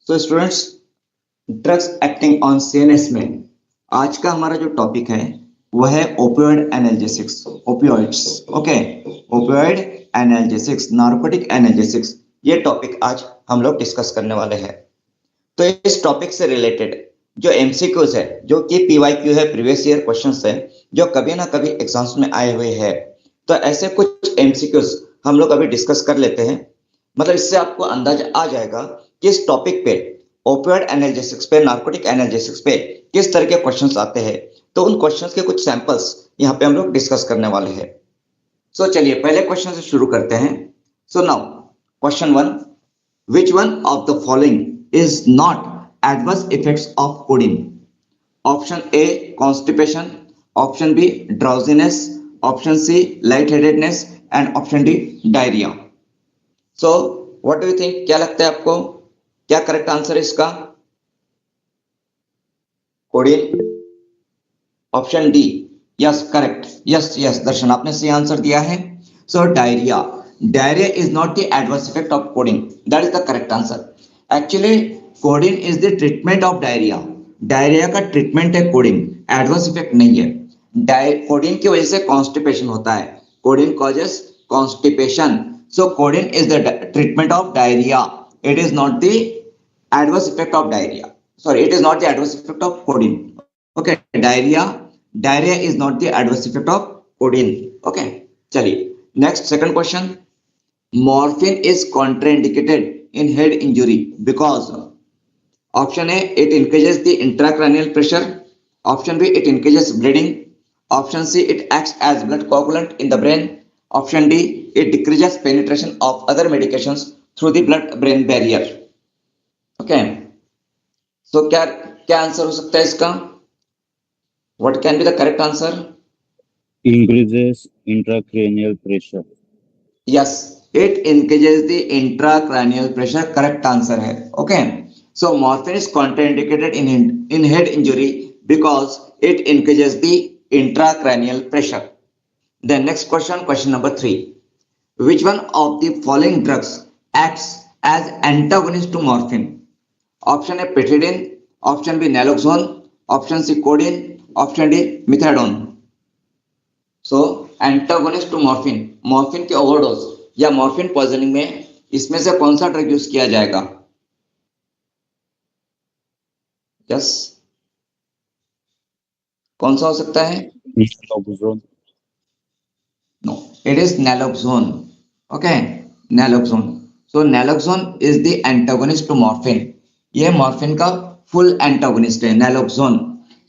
So students, drugs acting on CNS में आज का हमारा जो टॉपिक है वह है opioid analgesics, opioids. Okay, opioid analgesics, narcotic analgesics, ये टॉपिक आज हम लोग डिस्कस करने वाले हैं। तो इस टॉपिक से रिलेटेड जो एमसीक्यूज है, जो कि पीवाईक्यू है, प्रीवियस ईयर क्वेश्चंस है, जो कभी ना कभी एग्जाम्स में आए हुए हैं, तो ऐसे कुछ एमसीक्यूज हम लोग अभी डिस्कस कर लेते हैं। मतलब इससे आपको अंदाजा आ जाएगा कि इस टॉपिक पे, ओपियोइड एनाल्जेसिक्स पे, नार्कोटिक एनाल्जेसिक्स पे किस तरह के क्वेश्चंस आते हैं। तो उन क्वेश्चंस के कुछ सैंपल्स यहाँ पे हम लोग डिस्कस करने वाले हैं। सो चलिए पहले क्वेश्चन से शुरू करते हैं। So now question 1, which one of the following is not adverse effects of codeine? Option A, constipation. Option B, drowsiness. Option C, lightheadedness. And option D, diarrhea. So what do you think? क्या लगता है आपको, क्या correct answer है इसका? Codeine, option D, yes correct, yes yes Darshan, आपने सही answer दिया है। So diarrhoea, diarrhoea is not the adverse effect of codeine, that is the correct answer. Actually codeine is the treatment of diarrhoea, diarrhoea का treatment है codeine, adverse effect नहीं है। Codeine की वजह से कॉन्स्टिपेशन होता है, codeine causes constipation, so codeine is the treatment of diarrhoea, it is not the adverse effect of diarrhea, sorry, it is not the adverse effect of codeine. Okay, diarrhea is not the adverse effect of codeine. Okay, chaliye next, second question. Morphine is contraindicated in head injury because option A, it increases the intracranial pressure. Option B, it increases bleeding. Option C, it acts as blood coagulant in the brain. Option D, it decreases penetration of other medications through the blood brain barrier. Okay, so क्या answer हो सकता है इसका? What can be the correct answer? Increases intracranial pressure. Yes, it increases the intracranial pressure, correct answer है। Okay, so morphine is contraindicated in head injury because it increases the intracranial pressure. Then next question, question number 3. Which one of the following drugs acts as antagonist to morphine? Option A, pethidine. Option B, naloxone. Option C, codeine. Option D, methadone. So antagonist to morphine, morphine के overdose या morphine poisoning में इसमें से कौन सा drug use किया जाएगा? Yes, कौन सा हो सकता है? Naloxone. No, it is naloxone. Okay, naloxone. So naloxone is the antagonist to morphine. ये morphine का full antagonist है naloxone.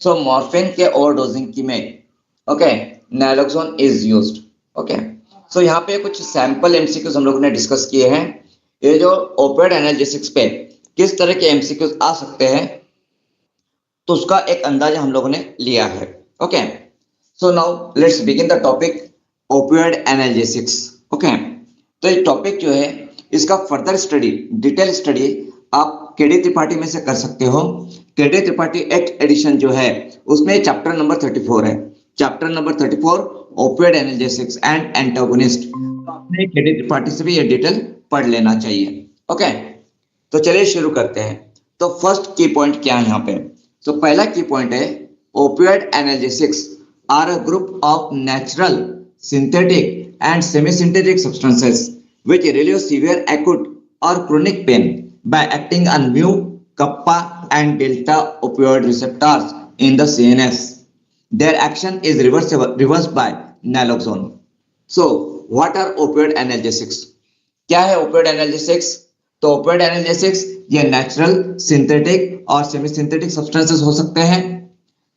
So morphine के overdosing की में okay, naloxone is used. Okay, so यहाँ पे कुछ sample MCQs हम लोगों ने डिस्कस किए हैं। ये जो ओपियोइड एनाल्जेसिक्स पे किस तरह के MCQs आ सकते हैं, तो उसका एक अंदाजा हम लोगों ने लिया है। Okay, so now let's begin the topic opioid analgesics. Okay, तो ये टॉपिक जो है इसका फर्दर स्टडी, डिटेल स्टडी आप केडी त्रिपाठी में से कर सकते हो। केडी त्रिपाठी एक्ट एडिशन जो है उसमें चैप्टर नंबर 34 है, chapter number 34 opioid analgesics and antagonist. तो आपने केडी त्रिपाठी से भी ये डिटेल पढ़ लेना चाहिए। ओके, तो चलिए शुरू करते हैं। तो फर्स्ट की पॉइंट क्या है यहाँ पे? तो पहला की पॉइंट है opioid analgesics are a group of natural, synthetic and semi-synthetic substances which relieve severe acute or chronic pain by acting on mu, kappa and delta opioid receptors in the CNS. Their action is reversed by naloxone. So, what are opioid analgesics? क्या है opioid analgesics? तो opioid analgesics ये natural, synthetic और semi synthetic substances हो सकते हैं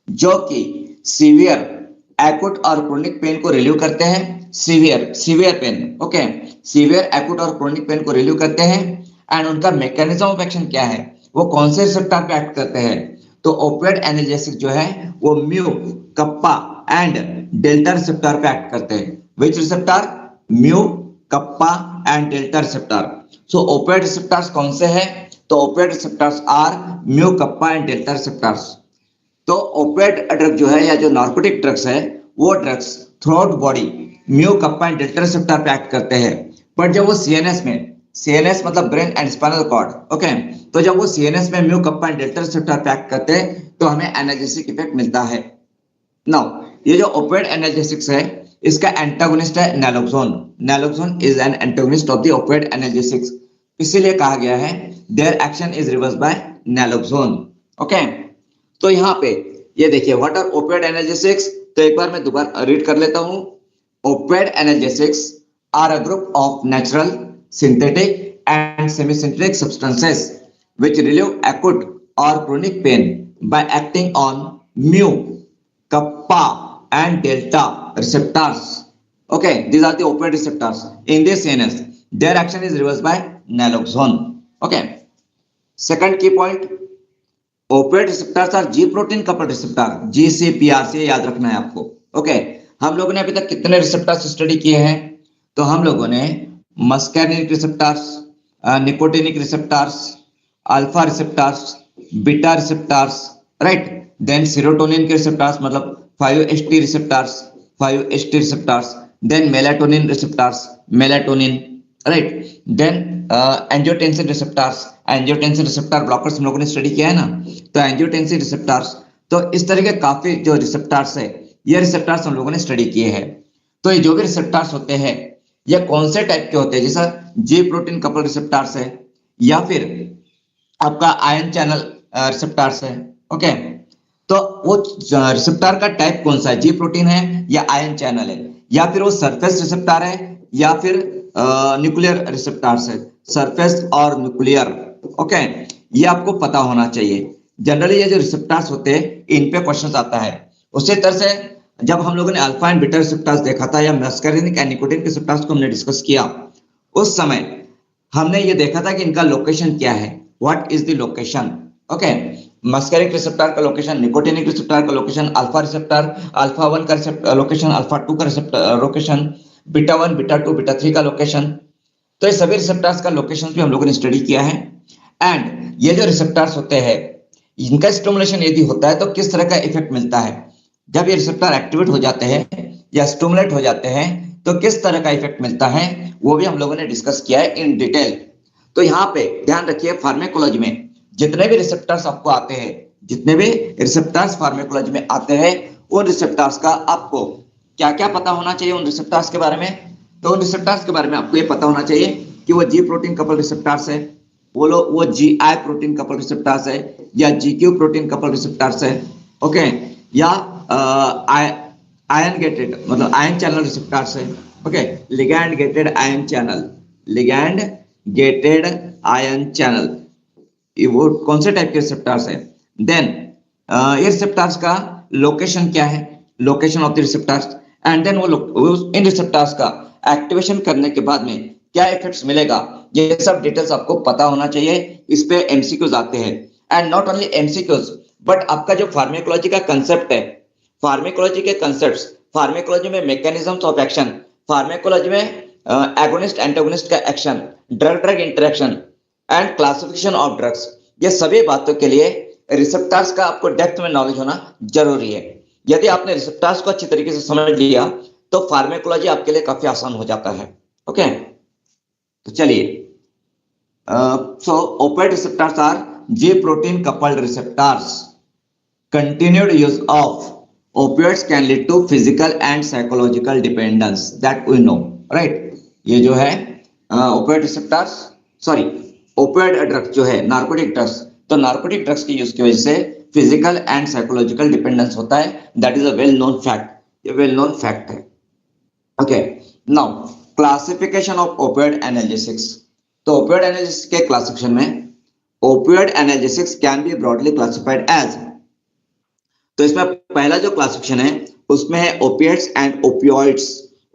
जो कि सीवियर, एक्यूट और क्रोनिक पेन को रिलीव करते हैं। Severe pain, okay, severe, acute और क्रोनिक पेन को रिलीव करते हैं। एंड उनका मैकेनिज्म ऑफ एक्शन क्या है, वो कौन से रिसेप्टर पे एक्ट करते हैं? तो ओपियोइड एनाल्जेसिक जो है वो mu, kappa and delta receptor पे एक्ट करते हैं। Which receptor? Mu, kappa and delta receptor. So opioid receptors कौन से हैं? तो opioid receptors are mu, kappa and delta receptors. तो ओपियोइड ड्रग जो है या जो नार्कोटिक ड्रग्स है वो drugs throughout body mu, kappa and delta receptor पे एक्ट करते हैं, बट जब वो सीएनएस में CNS मतलब brain and spinal cord, okay. तो जब वो CNS में mu kappa and delta receptor pack करते हैं तो हमें एनाल्जेसिक इफेक्ट मिलता है। नाउ ये जो ओपियोइड एनाल्जेसिक्स है इसका एंटागोनिस्ट है naloxone. Naloxone is an antagonist of the opioid analgesics, इसीलिए कहा गया है their action is reverse by naloxone, okay. तो यहाँ पे ये देखिए व्हाट आर ओपियोइड एनाल्जेसिक्स, तो एक बार मैं दोबारा रीड कर लेता हूँ। Opioid analgesics are a group of natural, synthetic and semi-synthetic substances which relieve acute or chronic pain by acting on mu, kappa and delta receptors. Okay, these are the opioid receptors in the CNS. Their action is reversed by naloxone. Okay. Second key point, opioid receptors are G protein coupled receptor, GCPR से याद रखना है आपको। Okay, हम लोगों ने अभी तक कितने रिसेप्टर्स स्टडी किए हैं? तो हम लोगों ने muscarinic receptors, nicotinic receptors, alpha receptors, beta receptors, right. Then serotonin के रिसेप्टर्स मतलब 5-HT receptors, 5-HT receptors, then melatonin receptors, melatonin, right. Then angiotensin receptors, angiotensin receptor blockers हम लोगों ने स्टडी किया है ना, तो एंजियोटेंसिन रिसेप्टर्स। तो इस तरह के काफी जो रिसेप्टर्स है ये रिसेप्टर्स हम लोगों ने स्टडी किए हैं। तो ये जो भी रिसेप्टर्स होते हैं ये कौन से टाइप के होते हैं, जैसा जी प्रोटीन कपल रिसेप्टर्स है या फिर आपका आयन चैनल रिसेप्टर्स है, ओके। तो वो रिसेप्टर का टाइप कौन सा है, जी प्रोटीन है या आयन चैनल है, या फिर वो सरफेस रिसेप्टर है या फिर न्यूक्लियर रिसेप्टर्स है, सरफेस और न्यूक्लियर, ओके। ये आपको पता होना चाहिए। जनरली ये जो रिसेप्टर्स होते हैं इन पे क्वेश्चन आता है। उसी तरह से जब हम लोगों ने अल्फा एंड बीटा रिसेप्टर्स देखा था या मस्कैरिनिक एंड निकोटिन रिसेप्टर्स को हमने डिस्कस किया, उस समय हमने ये देखा था कि इनका लोकेशन क्या है, what is the location, okay. Muscarinic receptor का लोकेशन, निकोटिनिक रिसेप्टर का लोकेशन, अल्फा रिसेप्टर अल्फा 1 का लोकेशन, अल्फा 2 का receptor location, beta 1, beta 2, beta 3 का लोकेशन। तो ये सभी रिसेप्टर्स का लोकेशन भी हम लोगों ने स्टडी किया है। एंड ये जो रिसेप्टर्स होते हैं इनका स्टिमुलेशन यदि होता है तो किस तरह का इफेक्ट मिलता है, जब ये रिसेप्टर एक्टिवेट हो जाते हैं या स्टिमुलेट हो जाते हैं तो किस तरह का इफेक्ट मिलता है, वो भी हम लोगों ने डिस्कस किया है इन डिटेल। तो यहाँ पे ध्यान रखिए फार्माकोलॉजी में जितने भी रिसेप्टर्स आपको आते हैं, जितने भी रिसेप्टर्स फार्माकोलॉजी में आते हैं, उन रिसेप्टर्स का आपको क्या क्या पता होना चाहिए उन रिसेप्टर्स के बारे में। तो उन रिसेप्टर्स के बारे में आपको ये पता होना चाहिए कि वो जी प्रोटीन कपल रिसेप्टर्स है, वो GI प्रोटीन कपल रिसेप्टर्स है या GQ प्रोटीन कपल रिसेप्टर्स है, ओके, या आयन गेटेड मतलब आयन चैनल रिसेप्टर्स है, okay, ligand gated ion channel, ligand gated ion channel, वो कौन से टाइप के रिसेप्टर्स है। देन ये रिसेप्टर्स का लोकेशन क्या है, location of the receptors, and then वो इन रिसेप्टर्स का एक्टिवेशन करने के बाद में क्या इफेक्ट्स मिलेगा, ये सब डिटेल्स आपको पता होना चाहिए। इस पे एमसीक्यूज आते हैं and not only MCQs but आपका जो फार्माकोलॉजी का कंसेप्ट है, फार्माकोलॉजी के कंसेप्ट्स, फार्माकोलॉजी में मैकेनिज्म्स ऑफ एक्शन, फार्माकोलॉजी में एगोनिस्ट एंटागोनिस्ट का action, drug drug interaction and classification of drugs, ये सभी बातों के लिए रिसेप्टर्स का आपको डेप्थ में नॉलेज होना जरूरी है। यदि आपने रिसेप्टर्स को अच्छी तरीके से समझ लिया तो फार्माकोलॉजी आपके लिए काफी आसान हो जाता है, ओके। तो चलिए, so opioid receptors are G protein coupled receptors. Continued use of opioids can lead to physical and psychological dependence that we know, right? ये जो है opioid receptors, sorry, opioid drugs जो है नार्कोटिक ड्रग्स, तो narcotic drugs की use की वजह से फिजिकल एंड साइकोलॉजिकल डिपेंडेंस होता है, that is a well known fact, ये वेल नोन फैक्ट है, okay. Now classification of opioid analgesics, तो opioid analgesics के क्लासिफिकेशन में opioid analgesics can be broadly classified as, तो इसमें पहला जो क्लासिफिकेशन है उसमें है opiates and opioids,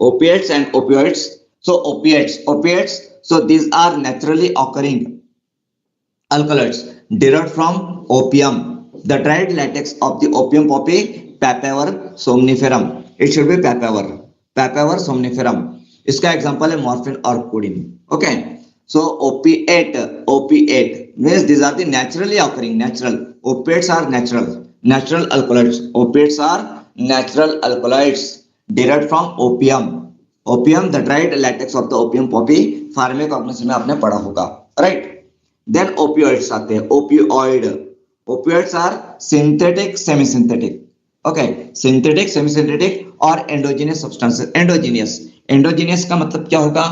opiates and opioids. So opiates so these are naturally occurring alkaloids derived from opium, the dried latex of the opium poppy, Papaver somniferum, it should be Papaver somniferum, इसका example है morphine और codeine, okay. So opiate means these are the naturally occurring, natural, opiates are natural alkaloids, opiates are natural alkaloids derived from opium, opium the dried latex of the opium poppy pharmacognosy में आपने पढ़ा होगा, right. Then opioids आते हैं, opioid. Opioids are synthetic semi synthetic, okay, synthetic semi synthetic और endogenous substances. Endogenous, endogenous का मतलब क्या होगा?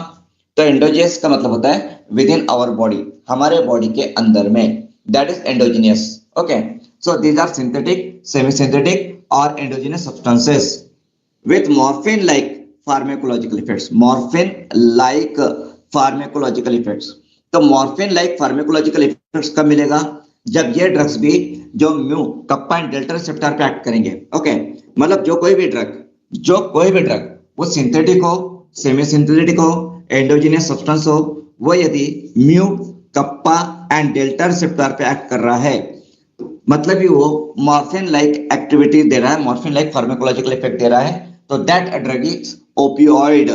तो एंडोजीनियस का मतलब होता है विद इन आवर बॉडी, हमारे बॉडी के अंदर में, that is endogenous, okay. So these are synthetic, semi synthetic और endogenous substances with morphine like pharmacological effects, morphine like pharmacological effects। तो morphine like pharmacological effects कब मिलेगा? जब ये ड्रग्स भी जो mu kappa and delta receptor पे act करेंगे, ओके। मतलब जो कोई भी ड्रग वो सिंथेटिक हो, सेमी सिंथेटिक हो, एंडोजीनियस सब्सटेंस हो, वो यदि mu kappa and delta receptor पे एक्ट कर रहा है, मतलब ही वो मॉर्फिन लाइक एक्टिविटी दे रहा है, मॉर्फिन लाइक फार्माकोलॉजिकल इफेक्ट दे रहा है, तो दैट ड्रग इज ओपियोइड।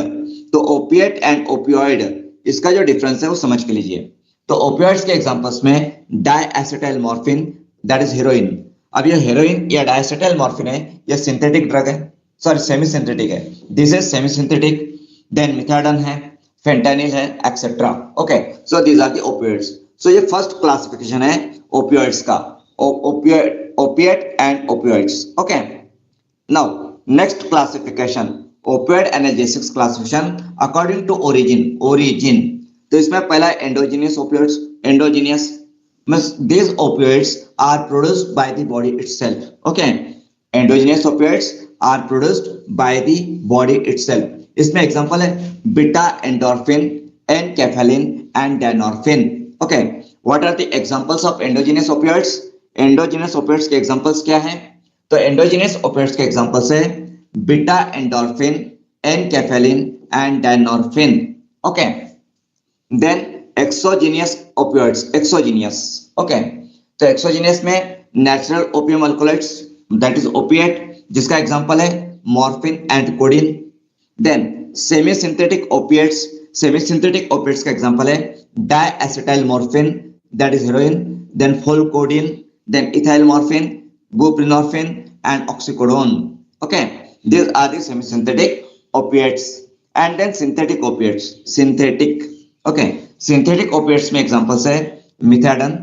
तो ओपिएट एंड ओपियोइड, इसका जो डिफरेंस है वो समझ के लीजिए। तो ओपियोइड्स के एग्जांपल्स में diacetyl morphine, that is heroin. अब ये हेरोइन या डाइएसिटाइल मॉर्फिन है, ये सिंथेटिक ड्रग है, सॉरी सेमी सिंथेटिक है, this is semi synthetic. Then methadone है, फेंटानिल है, etcetera, okay. So these are the opioids. So ये फर्स्ट क्लासिफिकेशन है ओपियोइड्स का, opiate and opioids, okay। Now next classification, opioid analgesics classification according to origin। तो इसमें पहला endogenous opioids, endogenous means these opioids are produced by the body itself, okay। endogenous opioids are produced by the body itself। इसमें example है beta endorphin, enkephalin and dynorphin, okay. What are the examples of endogenous opioids? Endogenous opioids के examples क्या हैं? तो endogenous opioids के examples है beta endorphin, enkephalin and dynorphin, okay. Then exogenous opioids, exogenous, okay. तो exogenous में natural opium alkaloids, that is opiate, जिसका example है morphine and codeine. Then semi synthetic opiates, semi synthetic opiates का example है diacetyl morphine, that is heroin, then pholcodine, then ethyl morphine, buprenorphine and oxycodone, okay। These are the semi-synthetic opiates। And then synthetic opiates, synthetic, okay। synthetic opiates में examples है methadone,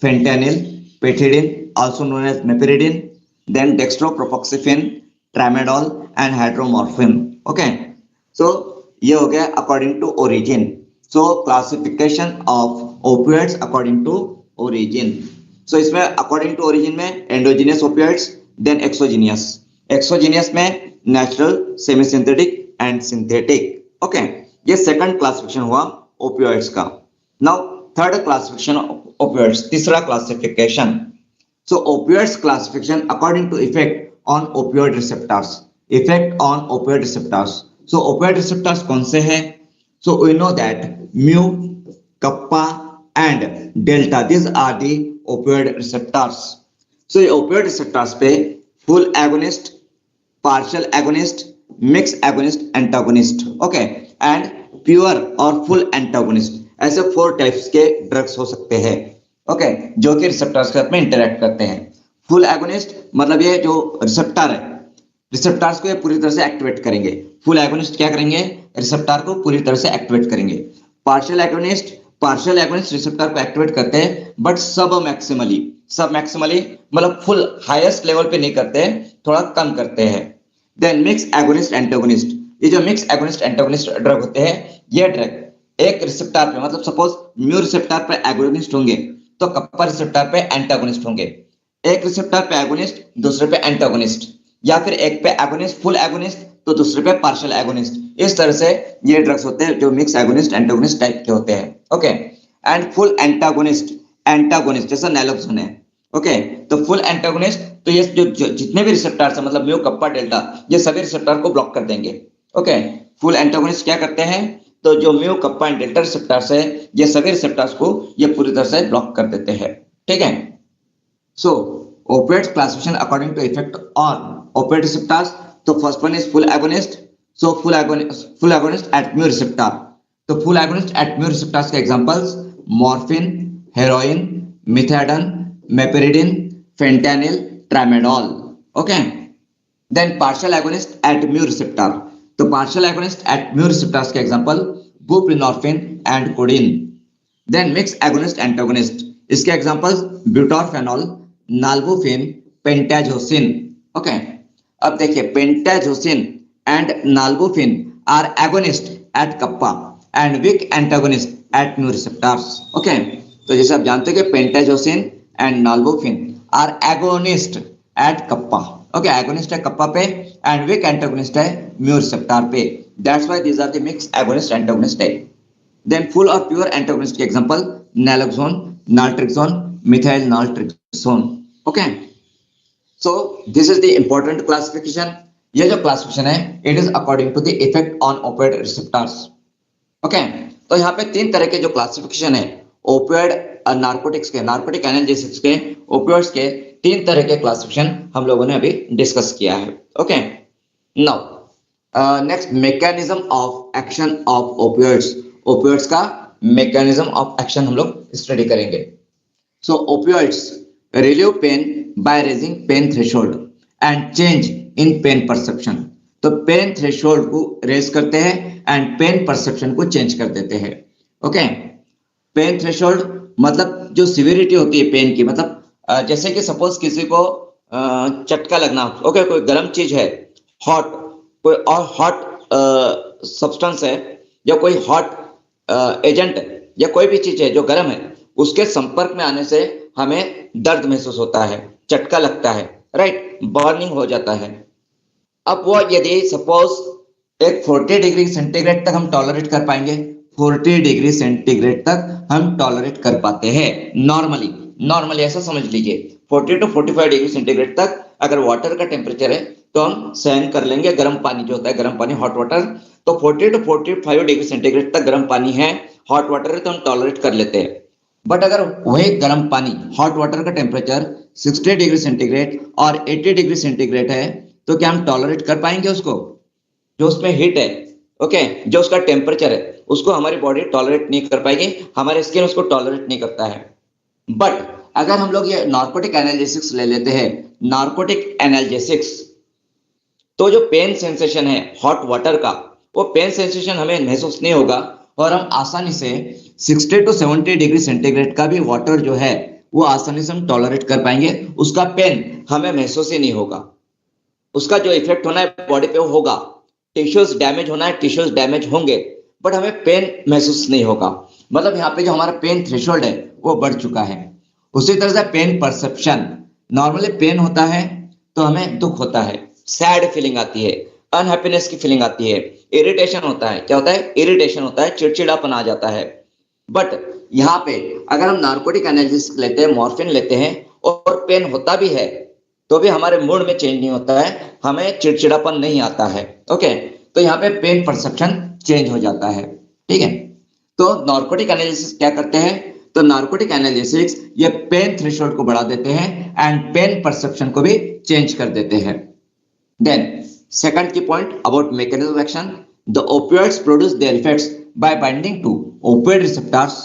fentanyl, pethidine, also known as meperidine, then dextropropoxyphene, tramadol and hydromorphine, okay। So ये हो गया according to origin। So classification of opioids according to origin। So इसमें according to origin में endogenous opioids, then exogenous, exogenous में natural, semi synthetic and synthetic, okay. ये second classification हुआ opioids का। Now third classification opioids, तीसरा classification. So opioids classification according to effect on opioid receptors, effect on opioid receptors. So opioid receptors कौन से हैं? So we know that mu, kappa and delta, this are the opioid receptors। so ये opioid receptors पे full agonist, partial agonist, mixed agonist, antagonist, okay, and pure और full antagonist, ऐसे 4 types के drugs हो सकते हैं, okay, जो कि रिसेप्टर्स के साथ में इंटरेक्ट करते हैं। फुल एगोनिस्ट मतलब ये जो रिसेप्टर है, रिसेप्टर्स को ये पूरी तरह से एक्टिवेट करेंगे। फुल एगोनिस्ट क्या करेंगे? रिसेप्टर को पूरी तरह से एक्टिवेट करेंगे। Partial agonist, partial agonist receptor को एक्टिवेट करते हैं बट सब मैक्सिमली मतलब फुल हाईएस्ट लेवल पे नहीं करते हैं, थोड़ा कम करते हैं। देन मिक्स एगोनिस्ट एंटागोनिस्ट, ये जो मिक्स एगोनिस्ट एंटागोनिस्ट ड्रग होते हैं, ये ड्रग एक रिसेप्टर पे, मतलब सपोज म्यू रिसेप्टर पे एगोनिस्ट होंगे तो कप्पा रिसेप्टर पे एंटागोनिस्ट होंगे। एक रिसेप्टर पे एगोनिस्ट, दूसरे पे एंटागोनिस्ट, या फिर एक पे एगोनिस्ट फुल एगोनिस्ट तो दूसरे पे पार्शियल एगोनिस्ट। इस तरह से ये ड्रग्स होते हैं जो मिक्स एगोनिस्ट एंटागोनिस्ट टाइप के होते हैं, okay. And full antagonist, antagonist जैसा नैलोक्सोन है, ओके। तो फुल एंटागोनिस्ट तो ये जो जितने भी रिसेप्टर्स है, मतलब म्यू, कप्पा, डेल्टा, ये सभी रिसेप्टर को ब्लॉक कर देंगे, ओके। फुल एंटागोनिस्ट क्या करते हैं? तो जो mu, kappa and delta receptors है, ये सभी रिसेप्टर्स को ये पूरी तरह से ब्लॉक कर देते हैं, ठीक है। So opioids classification according to effect on opioid receptors, तो first one is full agonist. So full agonist at mu receptor, तो full agonist at mu receptors के examples morphine, heroin, methadone, meperidine, fentanyl, tramadol, okay. Then partial agonist at mu receptor, तो partial agonist at mu receptors के example buprenorphine and codeine. Then mix agonist antagonist, इसके examples butorphanol, nalbuphine, pentazocine. Okay, अब देखिए pentazocine and nalbuphine are agonist at kappa and weak antagonist at mu receptors. Okay, तो जैसे आप जानते हैं कि pentazocine and nalbuphine are agonist at kappa. Okay, agonist है कप्पा पे एंड वीक एंटागोनिस्ट है म्यू रिसेप्टर पे। That's why these are the mix agonist antagonist type. Then full or pure antagonist के example naloxone, naltrexone, methyl naltrexone. Okay. So this is the important classification. ये जो classification है, it is according to the effect on opioid receptors. Okay. तो यहाँ पे तीन तरह के जो classification है opioid नार्कोटिक्स के, नार्कोटिक एनाल्जेसिक्स के, opioids के तीन तरह के classification हम लोगों ने अभी discuss किया है. Okay. Now next mechanism of action of opioids. Opioids का मैकेनिज्म ऑफ एक्शन हम लोग स्टडी करेंगे। So opioids relieve pain by raising pain threshold and change in pain perception. तो पेन थ्रेशोल्ड को रेज करते हैं एंड पेन परसेप्शन को change कर देते हैं। ओके, पेन थ्रेशोल्ड मतलब जो सिविरिटी होती है पेन की, मतलब जैसे कि सपोज किसी को चटका लगना, ओके, कोई गर्म चीज है, हॉट, कोई और हॉट सब्सटेंस है या कोई हॉट एजेंट या कोई भी चीज है जो गर्म है, उसके संपर्क में आने से हमें दर्द महसूस होता है, चटका लगता है, राइट, बर्निंग हो जाता है। अब वो यदि सपोज एक 40 डिग्री सेंटीग्रेड तक हम टॉलरेट कर पाएंगे, 40 डिग्री सेंटीग्रेड तक हम टॉलरेट कर पाते हैं नॉर्मली ऐसा समझ लीजिए 40 to 45 डिग्री सेंटीग्रेड तक अगर वाटर का टेम्परेचर है तो हम सहन कर लेंगे। गर्म पानी जो होता है, गर्म पानी, हॉट वाटर, तो 40 to 45 डिग्री सेंटीग्रेड तक गर्म पानी है, हॉट वाटर है, तो हम टॉलरेट कर लेते हैं। बट अगर वही गर्म पानी, हॉट वाटर का टेम्परेचर 60 डिग्री सेंटीग्रेड और 80 डिग्री सेंटीग्रेड है, तो क्या हम टॉलरेट कर पाएंगे उसको? जो उसमें हीट है, ओके, जो उसका टेम्परेचर है, उसको हमारी बॉडी टॉलरेट नहीं कर पाएगी, हमारे स्किन उसको टॉलरेट नहीं करता है। बट अगर हम लोग ये नार्कोटिक एनाल्जेसिक्स ले लेते हैं, नार्कोटिक एनाल्जेसिक्स, तो जो पेन सेंसेशन है हॉट वाटर का, वो पेन सेंसेशन हमें महसूस नहीं होगा और हम आसानी से 60 to 70 डिग्री सेंटीग्रेड का भी वाटर जो है वो आसानी से हम टॉलरेट कर पाएंगे। उसका पेन हमें महसूस ही नहीं होगा। उसका जो इफेक्ट होना है बॉडी पे वो होगा, टिश्यूज डैमेज होना है, टिश्यूज डैमेज होंगे, बट हमें पेन महसूस नहीं होगा। मतलब यहाँ पे जो हमारा पेन थ्रेशोल्ड है वो बढ़ चुका है। उसी तरह से पेन परसेप्शन, नॉर्मली पेन होता है तो हमें दुख होता है, सैड फीलिंग आती है, अनहैप्पीनेस की फीलिंग आती है, इरिटेशन होता है। क्या होता है? इरिटेशन होता है, चिड़चिड़ापन आ जाता है। बट यहाँ पे अगर हम नार्कोटिक एनाल्जेसिक लेते हैं, मॉर्फिन लेते हैं और पेन होता भी है तो भी हमारे मूड में चेंज नहीं होता है, हमें चिड़चिड़ापन नहीं आता है। ओके, तो यहाँ पे पेन परसेप्शन चेंज हो जाता है। ठीक है, तो नार्कोटिक एनालिसिस क्या करते हैं? तो नार्कोटिक एनालिसिस ये पेन थ्रेशोल्ड को बढ़ा देते हैं एंड पेन परसेप्शन को भी चेंज कर देते हैं। Then second key point about mechanism of action, the opioids produce their effects by binding to opioid receptors,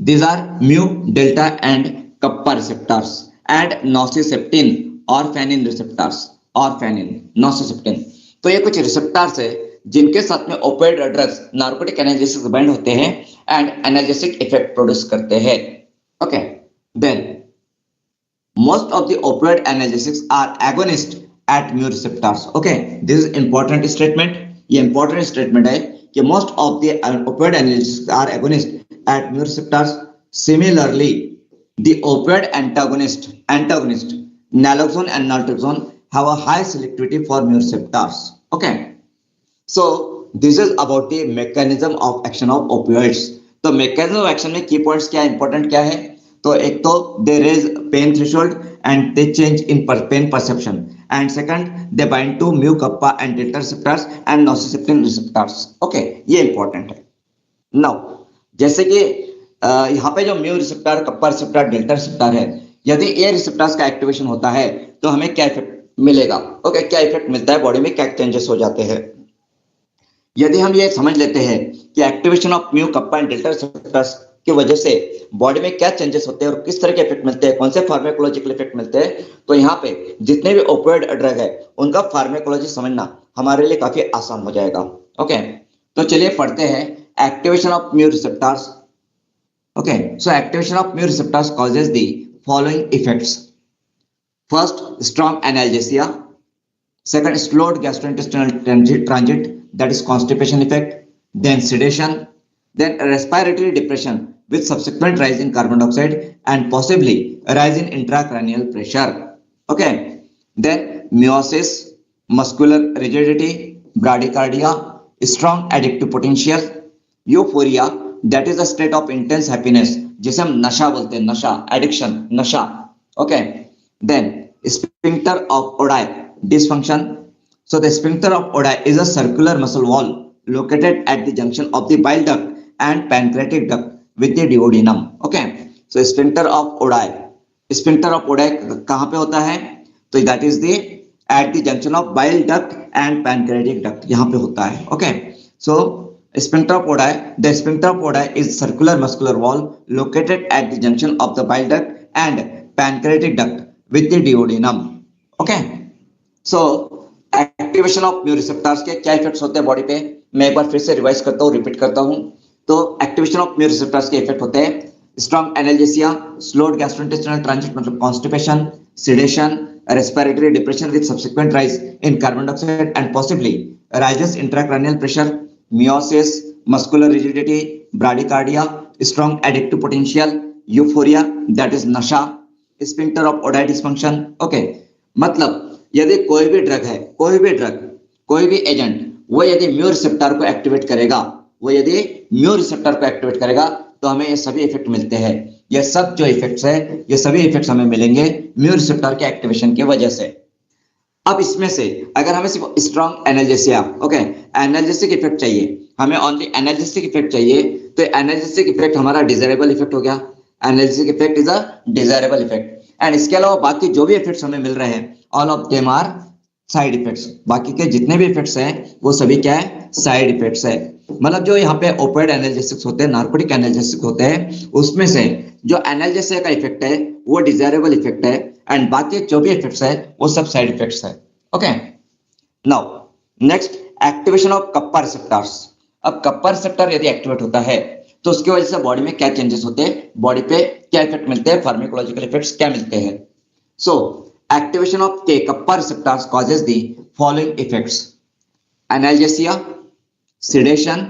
these are mu, delta and kappa receptors and nociceptin orphanin receptors और फेनिन नोसिसेप्टिन। तो ये कुछ receptors है जिनके साथ में opioid drugs narcotic analgesic bind होते हैं एंड एनाल्जेसिक इफेक्ट प्रोड्यूस करते हैं। Okay, then most of the opioid analgesics are agonist at mu receptors. Okay, this is important statement. ये इंपॉर्टेंट स्टेटमेंट है कि most of the opioid analgesics are agonist at mu receptors. Similarly the opioid antagonist naloxone and naltrexone have a high selectivity for mu receptors. Okay, so this is about the mechanism of action of opioids. तो mechanism of action में key points क्या है, important क्या है? तो एक तो they raise pain threshold and they change in pain perception, and second they bind to mu, kappa and delta receptors and nociceptin receptors. Okay, ये important है। Now जैसे कि यहाँ पे जो mu receptor, kappa receptor, delta receptor है, यदि ए receptors का एक्टिवेशन होता है तो हमें क्या इफेक्ट मिलेगा? ओके, क्या इफेक्ट मिलता है बॉडी में, क्या चेंजेस हो जाते हैं? यदि हम ये समझ लेते हैं कि activation of mu, kappa and delta receptors की वजह से बॉडी में क्या चेंजेस होते हैं और किस तरह के इफेक्ट मिलते हैं, कौन से फार्माकोलॉजिकल इफेक्ट मिलते हैं, तो यहाँ पे जितने भी ओपियोइड ड्रग है उनका फार्माकोलॉजी समझना हमारे लिए काफी आसान हो जाएगा। ओके, तो चलिए पढ़ते हैं activation of mu receptors. Okay, so activation of mu receptors causes the following effects. First, strong analgesia. Second, slowed gastrointestinal transit, that is constipation effect. Then sedation. Then respiratory depression with subsequent rise in carbon dioxide and possibly a rise in intracranial pressure. Okay. Then meiosis, muscular rigidity, bradycardia, strong addictive potential, euphoria, that is a state of intense happiness, जिसे हम नशा बोलते हैं, नशा, addiction, नशा. Okay. Then sphincter of Oddi dysfunction. So the sphincter of Oddi is a circular muscle wall located at the junction of the bile duct and pancreatic duct with the duodenum. Okay. So sphincter of Oddi. Sphincter of Oddi कहाँ पे होता है? तो that is the at the junction of bile duct and pancreatic duct. यहाँ पे होता है. Okay. So sphincter of Oddi. The sphincter of Oddi is circular muscular wall located at the junction of the bile duct and pancreatic duct with the duodenum. Okay. So activation of mu receptors के क्या effects होते हैं body पे, मैं एक बार फिर से revise करता हूँ, रिपीट करता हूँ. तो एक्टिवेशन ऑफ म्यू रिसेप्टर्स के इफेक्ट होते हैं strong analgesia, slowed gastrointestinal transit मतलब constipation, sedation, respiratory depression with subsequent rise in carbon dioxide and possibly raises intracranial pressure, miosis, muscular rigidity, bradycardia, strong addictive potential, euphoria that is नशा, sphincter of Oddi dysfunction. Okay, मतलब यदि कोई भी drug है, कोई भी agent, वो यदि म्यू रिसेप्टर को एक्टिवेट करेगा, तो हमें ये सभी इफेक्ट मिलते हैं. ये सब जो इफेक्ट्स है, ये सभी इफेक्ट्स हमें मिलेंगे म्यू रिसेप्टर के एक्टिवेशन की वजह से. अब इसमें से अगर हमें सिर्फ strong analgesia, okay, analgesic effect चाहिए, हमें ओनली एनाल्जेसिक इफेक्ट चाहिए, तो एनाल्जेसिक इफेक्ट हमारा डिजायरेबल इफेक्ट हो गया. Analgesic effect is a desirable effect. And इसके अलावा बाकी जो भी इफेक्ट्स हमें मिल रहे हैं, all of them are side effects. बाकी के जितने भी इफेक्ट्स हैं वो सभी क्या है, साइड इफेक्ट्स है. मतलब जो यहाँ पे ओपियोइड एनाल्जेसिक्स होते हैं, नार्कोटिक एनाल्जेसिक्स होते हैं, उसमें से जो एनाल्जेसिया का इफेक्ट है वो डिजायरेबल इफेक्ट है, एंड बाकी जो भी इफेक्ट्स है वो सब साइड इफेक्ट्स है. Okay, now next, activation of kappa receptors. अब कप्पा रिसेप्टर यदि एक्टिवेट होता है तो उसकी वजह से बॉडी में क्या चेंजेस होते हैं, बॉडी पे क्या इफेक्ट मिलते हैं, फार्माकोलॉजिकल इफेक्ट्स क्या मिलते हैं. सो एक्टिवेशन ऑफ के kappa receptors causes the following effects: analgesia, sedation,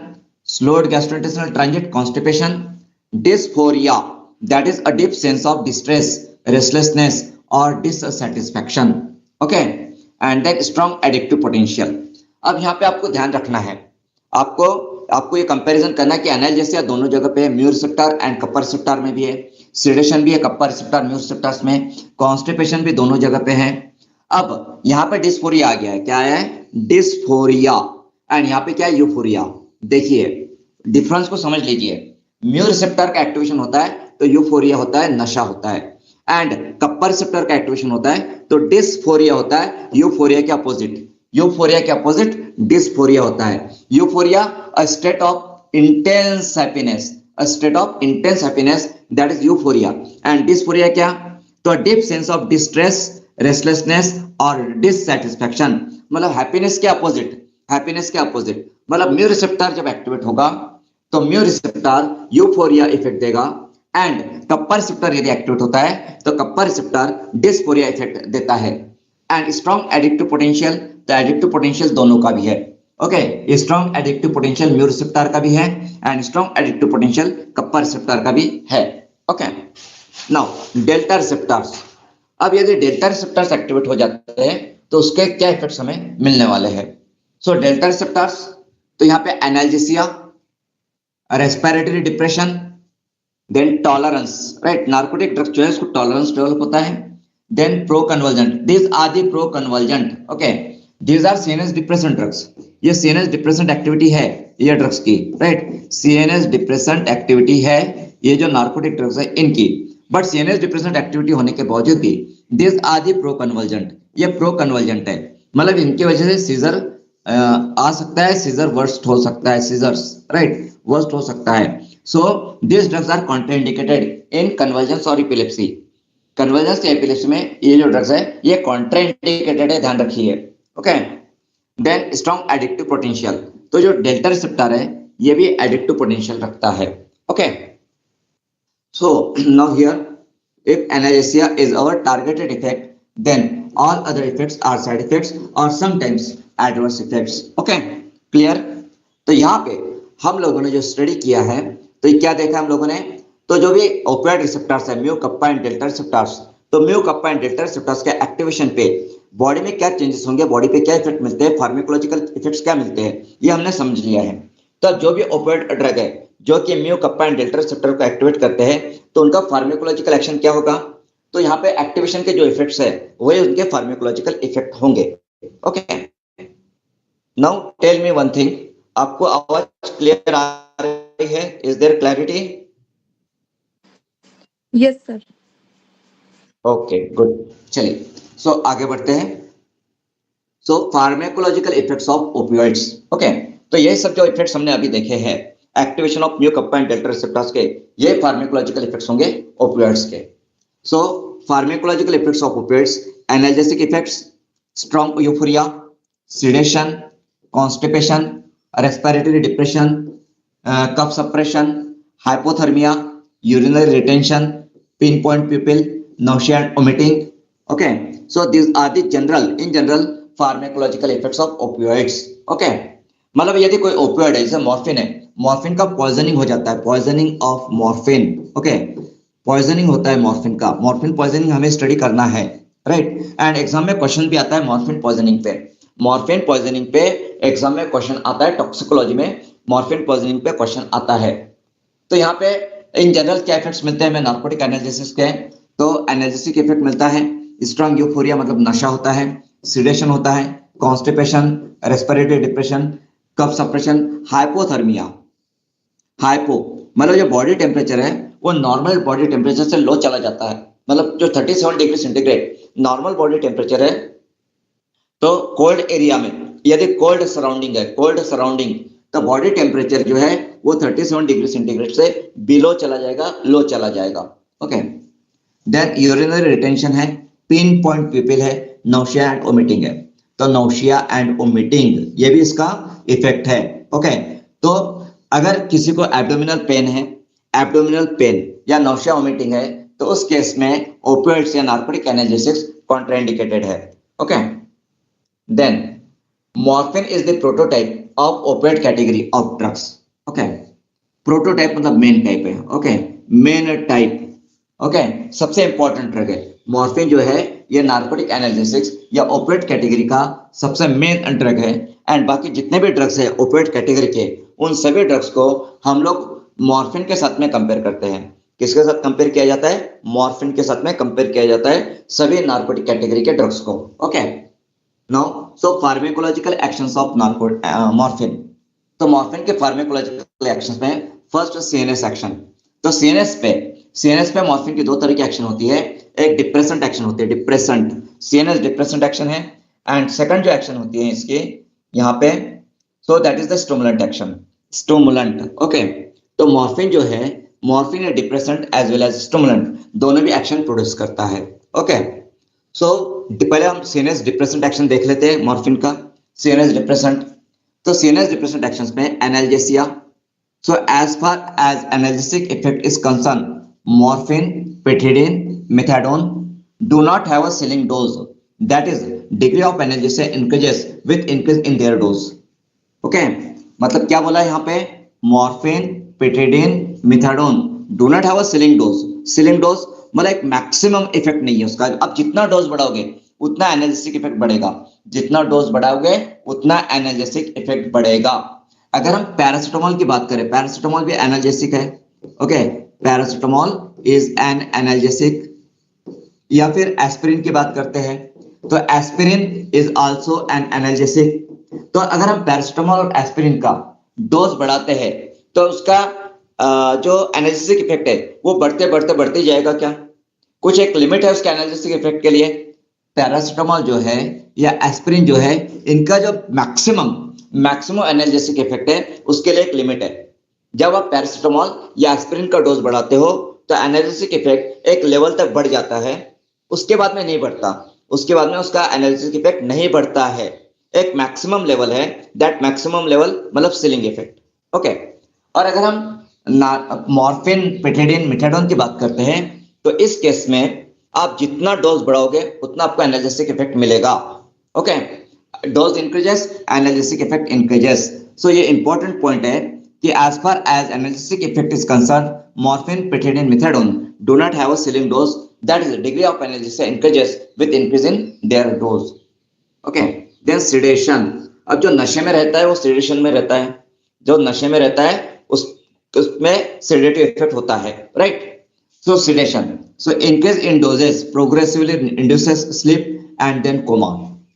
slowed gastrointestinal transit, constipation, dysphoria, that is a deep sense of distress, restlessness or dissatisfaction. Okay, and then strong addictive potential. अब यहाँ पे आपको ध्यान रखना है, आपको ये कंपैरिजन करना है कि एनाल्जेसिया दोनों जगह पे है, mu receptor and kappa receptor में भी है, सेडेशन भी है कप्पा रिसेप्टर म्यू रिसेप्टर्स में, कॉन्स्टिपेशन भी दोनों जगह पे है. अब यहाँ पे डिस्फोरिया आ गया है, क्या है, डिस्फोरिया, एंड यहाँ पे क्या है, यूफोरिया. देखिए डिफरेंस को समझ लीजिए, म्यू रिसेप्टर का एक्टिवेशन होता है तो यूफोरिया होता है, नशा होता है, एंड कप्पा रिसेप्टर का एक्टिवेशन होता है तो डिस्फोरिया होता है, यूफोरिया के अपोजिट डिस्फोरिया होता है. Euphoria a state of intense happiness, that is euphoria, and dysphoria क्या, तो deep sense of distress, restlessness और डिससैटिस्फैक्शन, मतलब हैप्पीनेस के अपोजिट. मतलब म्यू रिसेप्टर जब एक्टिवेट होगा तो म्यू रिसेप्टर यूफोरिया इफेक्ट देगा, एंड कप्पा रिसेप्टर यदि एक्टिवेट होता है तो कप्पा रिसेप्टर डिस्फोरिया इफेक्ट देता है. एंड स्ट्रॉन्ग एडिक्टिव पोटेंशियल, तो एडिक्टिव पोटेंशियल दोनों का भी है. Okay, strong addictive potential mu receptor का भी है and strong addictive potential kappa receptor का भी है. Okay, now delta receptors. अब यदि डेल्टा रिसेप्टर्स एक्टिवेट हो जाते हैं तो उसके क्या इफेक्ट्स हमें मिलने वाले हैं. सो डेल्टा रिसेप्टर्स, तो यहाँ पे analgesia, respiratory depression, then tolerance, right, narcotic drugs जो है उसको टॉलरेंस डेवलप होता है. Then proconvulsant, these are the proconvulsant. Okay, these are CNS depressant drugs. ये सीएनएस डिप्रेसेंट एक्टिविटी है ये ड्रग्स की, राइट, सीएनएस डिप्रेसेंट एक्टिविटी है ये जो नार्कोटिक ड्रग्स है इनकी. बट सीएनएस डिप्रेसेंट एक्टिविटी होने के बावजूद भी these are the proconvulsant, ये प्रो कन्वर्जेंट है, मतलब इनकी वजह से सीजर आ सकता है, सीजर वर्स्ट हो सकता है, सीजर्स, राइट, वर्स्ट हो सकता है. So this drugs are contraindicated in convulsions और एपिलेप्सी. कन्वर्जेंस या एपिलेप्सी में ये जो ड्रग्स है ये कॉन्ट्राइंडिकेटेड है, ध्यान रखिए. Okay, then strong addictive potential. तो जो डेल्टा रिसेप्टर है ये भी एडिक्टिव पोटेंशियल रखता है। Okay, so now here if analgesia is our targeted effect, then all other effects are side effects or sometimes adverse effects. Okay, clear? तो यहाँ पे हम लोगों ने जो स्टडी किया है, तो ये क्या देखा हम लोगों ने, तो जो भी ओपियोइड रिसेप्टर्स है, mu kappa and delta receptors, तो mu kappa and delta receptors के एक्टिवेशन पे बॉडी में क्या चेंजेस होंगे, बॉडी पे क्या इफेक्ट मिलते हैं, फार्माकोलॉजिकल इफेक्ट्स क्या मिलते हैं, ये हमने समझ लिया है। तो जो भी ओपियोइड ड्रग है जो कि mu kappa and delta receptor को एक्टिवेट करते हैं, तो उनका फार्माकोलॉजिकल एक्शन क्या होगा, तो यहाँ पे एक्टिवेशन के जो इफेक्ट्स है वही उनके फार्माकोलॉजिकल इफेक्ट होंगे। Okay, now tell me one thing, आपको आवाज क्लियर आ रही है? Is there clarity? Yes sir. Okay good, चलिए सो आगे बढ़ते हैं। So pharmacological effects of opioids. Okay, तो ये सब जो इफेक्ट्स हमने अभी देखे हैं activation of mu kappa and delta receptors के, ये फार्माकोलॉजिकल इफेक्ट्स होंगे ओपियोइड्स के। So pharmacological effects of opioids: analgesic effects, strong euphoria, sedation, constipation, respiratory depression, cough suppression, hypothermia, urinary retention, pinpoint pupil, nausea and vomiting. Okay, so these are the in general pharmacological effects of opioids. Okay, मतलब यदि कोई opioid है जैसे morphine है, morphine का poisoning हो जाता है, poisoning of morphine. Okay, poisoning होता है मॉर्फिन का, मॉर्फिन पॉइजनिंग हमें स्टडी करना है, राइट। एंड एग्जाम में क्वेश्चन भी आता है मॉर्फिन पॉइजनिंग पे, मॉर्फिन पॉइजनिंग पे एग्जाम में क्वेश्चन आता है, टॉक्सिकोलॉजी में मॉर्फिन पॉइजनिंग पे क्वेश्चन आता है। तो यहाँ पे इन जनरल क्या इफेक्ट्स मिलते हैं हमें नार्कोटिक एनालिसिस के, तो एनालिसिक इफेक्ट मिलता है, स्ट्रॉन्ग यूफोरिया मतलब नशा होता है, सिडेशन होता है, कॉन्स्टिपेशन, रेस्पिरेटरी डिप्रेशन, कफ सप्रेशन, हाइपोथर्मिया। हाइपो मतलब जो बॉडी टेम्परेचर है वो नॉर्मल बॉडी टेम्परेचर से लो चला जाता है, मतलब जो 37 degree centigrade normal body temperature है, तो कोल्ड एरिया में यदि कोल्ड सराउंडिंग है, कोल्ड सराउंडिंग, तो बॉडी टेम्परेचर जो है वो 37 डिग्री सेंटीग्रेड से बिलो चला जाएगा, लो चला जाएगा। ओके, देन यूरिनरी रिटेंशन है, पिन पॉइंट पिपिल है, नौशिया एंड वोमिटिंग है, तो नौशिया एंड वोमिटिंग ये भी इसका इफेक्ट है। ओके, तो अगर किसी को एब्डोमिनल पेन है, एब्डोमिनल पेन या नौशिया वोमिटिंग है, तो उस केस में ओपियोइड्स या नार्कोटिक एनाल्जेसिक्स कॉन्ट्राइंडिकेटेड है। Okay, then morphine is the prototype of opioid category of drugs. Okay, prototype मतलब मेन टाइप है। Okay, main type. ओके, सबसे इंपॉर्टेंट ड्रग है मॉर्फिन जो है, ये नार्कोटिक एनाल्जेसिक्स या ओपियोइड कैटेगरी का सबसे मेन ड्रग है। एंड बाकी जितने भी ड्रग्स है ओपियोइड कैटेगरी के, उन सभी ड्रग्स को हम लोग मॉर्फिन के साथ में कंपेयर करते हैं। किसके साथ कंपेयर किया जाता है? मॉर्फिन के साथ में कंपेयर किया जाता है सभी नार्कोटिक कैटेगरी के ड्रग्स को। Okay, now so pharmacological actions of morphine. तो मॉर्फिन के फार्माकोलॉजिकल एक्शंस में फर्स्ट सीएनएस एक्शन। तो सीएनएस पे मॉर्फिन की दो तरह की एक्शन होती है, एक डिप्रेसेंट एक्शन होती है, डिप्रेसेंट सीएनएस डिप्रेसेंट एक्शन है, एंड सेकंड जो एक्शन होती है इसकी यहाँ पे, so that is the stimulant action, stimulant. Okay, तो मॉर्फिन जो है, मॉर्फिन या depressant as well as stimulant दोनों भी एक्शन प्रोड्यूस करता है। ओके, सो पहले हम सीएनएस डिप्रेसेंट एक्शन देख लेते हैं मॉर्फिन का। सीएनएस डिप्रेसेंट, तो सीएनएस डिप्रेसेंट एक्शंस में analgesia. So as far as analgesic effect is concern, morphine, pethidine, methadone do not have a ceiling dose, that is degree of analgesia increases with increase in their dose. Okay, मतलब क्या बोला है यहाँ पे, morphine, pethidine, methadone do not have a ceiling dose. Ceiling dose मतलब एक maximum effect नहीं है उसका, अब जितना डोज बढ़ाओगे उतना एनाल्जेसिक इफेक्ट बढ़ेगा, जितना डोज बढ़ाओगे उतना एनाल्जेसिक इफेक्ट बढ़ेगा। अगर हम पैरासिटामोल की बात करें, पैरासिटामोल भी एनाल्जेसिक है। Okay, paracetamol is an analgesic. या फिर एस्पिरिन की बात करते हैं, तो aspirin is also an analgesic. तो अगर हम पैरासिटामोल और एस्पिरिन का डोज बढ़ाते हैं तो उसका जो एनाल्जेसिक इफेक्ट है वो बढ़ते जाएगा क्या? कुछ एक लिमिट है उसके एनाल्जेसिक इफेक्ट के लिए। पैरासिटामोल जो है या एस्पिरिन जो है, इनका जो मैक्सिमम एनाल्जेसिक इफेक्ट है उसके लिए एक लिमिट है। जब आप पैरासिटामोल या एस्पिरिन का डोज बढ़ाते हो तो एनाल्जेसिक इफेक्ट एक लेवल तक बढ़ जाता है, उसके बाद में नहीं बढ़ता, उसके बाद में उसका एनाल्जेसिक इफेक्ट नहीं बढ़ता है। एक मैक्सिमम लेवल है, दैट मैक्सिमम लेवल मतलब सीलिंग इफेक्ट। ओके, और अगर हम मॉर्फिन, पिथिडीन, मिथाडोन की बात करते हैं तो इस केस में आप जितना डोज बढ़ाओगे उतना आपको एनाल्जेसिक इफेक्ट मिलेगा। Okay, dose increases, analgesic effect increases. So ये इंपॉर्टेंट पॉइंट है कि as far as analgesic effect is concern, morphine, pethidine, methadone do not have a ceiling dose, that is the degree of analgesia increases with increase in their dose. Okay, then sedation. अब जो नशे में रहता है वो sedation में रहता है, जो नशे में रहता है उसमें सिडेटिव इफेक्ट होता है, right. So sedation, so increase in doses progressively induces sleep and then coma.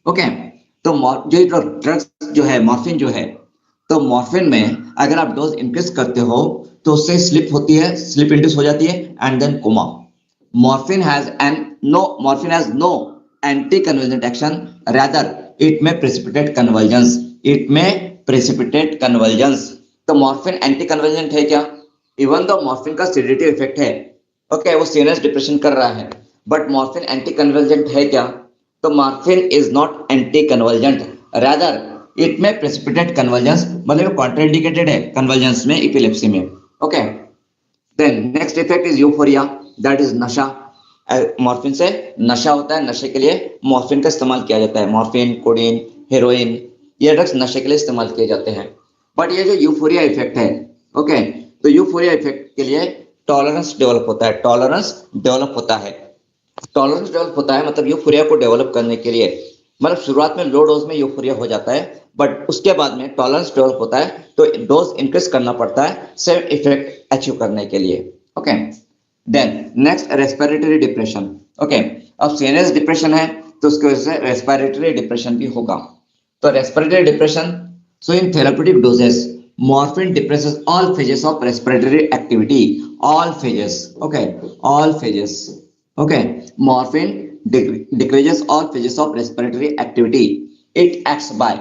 Okay, तो जो ड्रग्स जो है, मॉर्फिन जो है, तो मॉर्फिन में अगर आप डोज इंक्रीज करते हो तो उससे स्लिप होती है, स्लिप इंड्यूस हो जाती है and then coma. Morphine has no anticonvulsant action, rather it may precipitate convulsions, it may precipitate convulsions। तो मॉर्फिन एंटी कन्वर्जेंट है क्या? इवन दो मॉर्फिन का सेडेटिव इफेक्ट है, ओके, वो सीएनएस डिप्रेशन कर रहा है, बट मॉर्फिन एंटी कन्वर्जेंट है क्या? तो morphine is not anticonvulsant, rather it may precipitate convulsions, मतलब कॉन्ट्राइंडिकेटेड है कन्वर्जेंस में, एपिलेप्सी में। Okay, then next effect is euphoria, that is नशा। मॉर्फिन से नशा होता है, नशे के लिए मॉर्फिन का इस्तेमाल किया जाता है। मॉर्फिन, कोडीन, हेरोइन, ये ड्रग्स नशे के लिए इस्तेमाल किए जाते हैं। बट ये जो यूफोरिया इफेक्ट है, ओके, तो यूफोरिया इफेक्ट के लिए टॉलरेंस डेवलप होता है, टॉलरेंस डेवलप होता है। टॉलरेंस डेवलप होता है मतलब यूफोरिया को डेवलप करने के लिए, मतलब शुरुआत में लो डोज में यूफोरिया हो जाता है, बट उसके बाद में टॉलरेंस डेवलप होता है, तो डोज इंक्रीज करना पड़ता है सेम इफेक्ट अचीव करने के लिए। Okay, then next respiratory depression. Okay, अब सीएनएस डिप्रेशन है तो उसकी वजह से रेस्पिरेटरी डिप्रेशन भी होगा। तो respiratory depression, so in therapeutic doses morphine depresses all phases of respiratory activity, all phases, okay, all phases. Okay, morphine decreases all phases of respiratory activity, it acts by.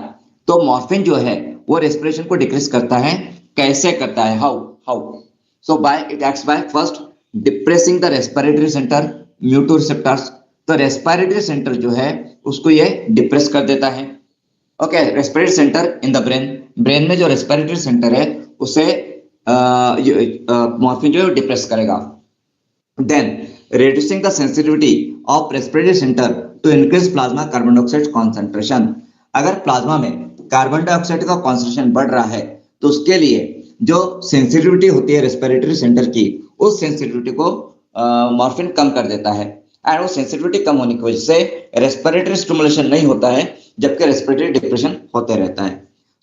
तो morphine जो है वो respiration को decrease करता है, कैसे करता है? How? So by, it acts by first depressing the respiratory center, mu two receptors. तो रेस्पिरेटरी सेंटर जो है उसको ये डिप्रेस कर देता है। Okay, respiratory center in the brain, brain में जो रेस्पिरेटरी सेंटर है उसे मॉर्फिन जो है डिप्रेस करेगा। Then reducing the sensitivity of respiratory center to increase plasma carbon dioxide concentration। अगर प्लाज्मा में कार्बन डाइऑक्साइड का कॉन्सेंट्रेशन बढ़ रहा है तो उसके लिए जो सेंसिटिविटी होती है रेस्पिरेटरी सेंटर की, उस सेंसिटिविटी को मॉर्फिन कम कर देता है। एंड वो सेंसिटिविटी कम होने की वजह से रेस्पिरेटरी स्टिमुलेशन नहीं होता है, जबकि रेस्पिरेटरी डिप्रेशन होते रहता है।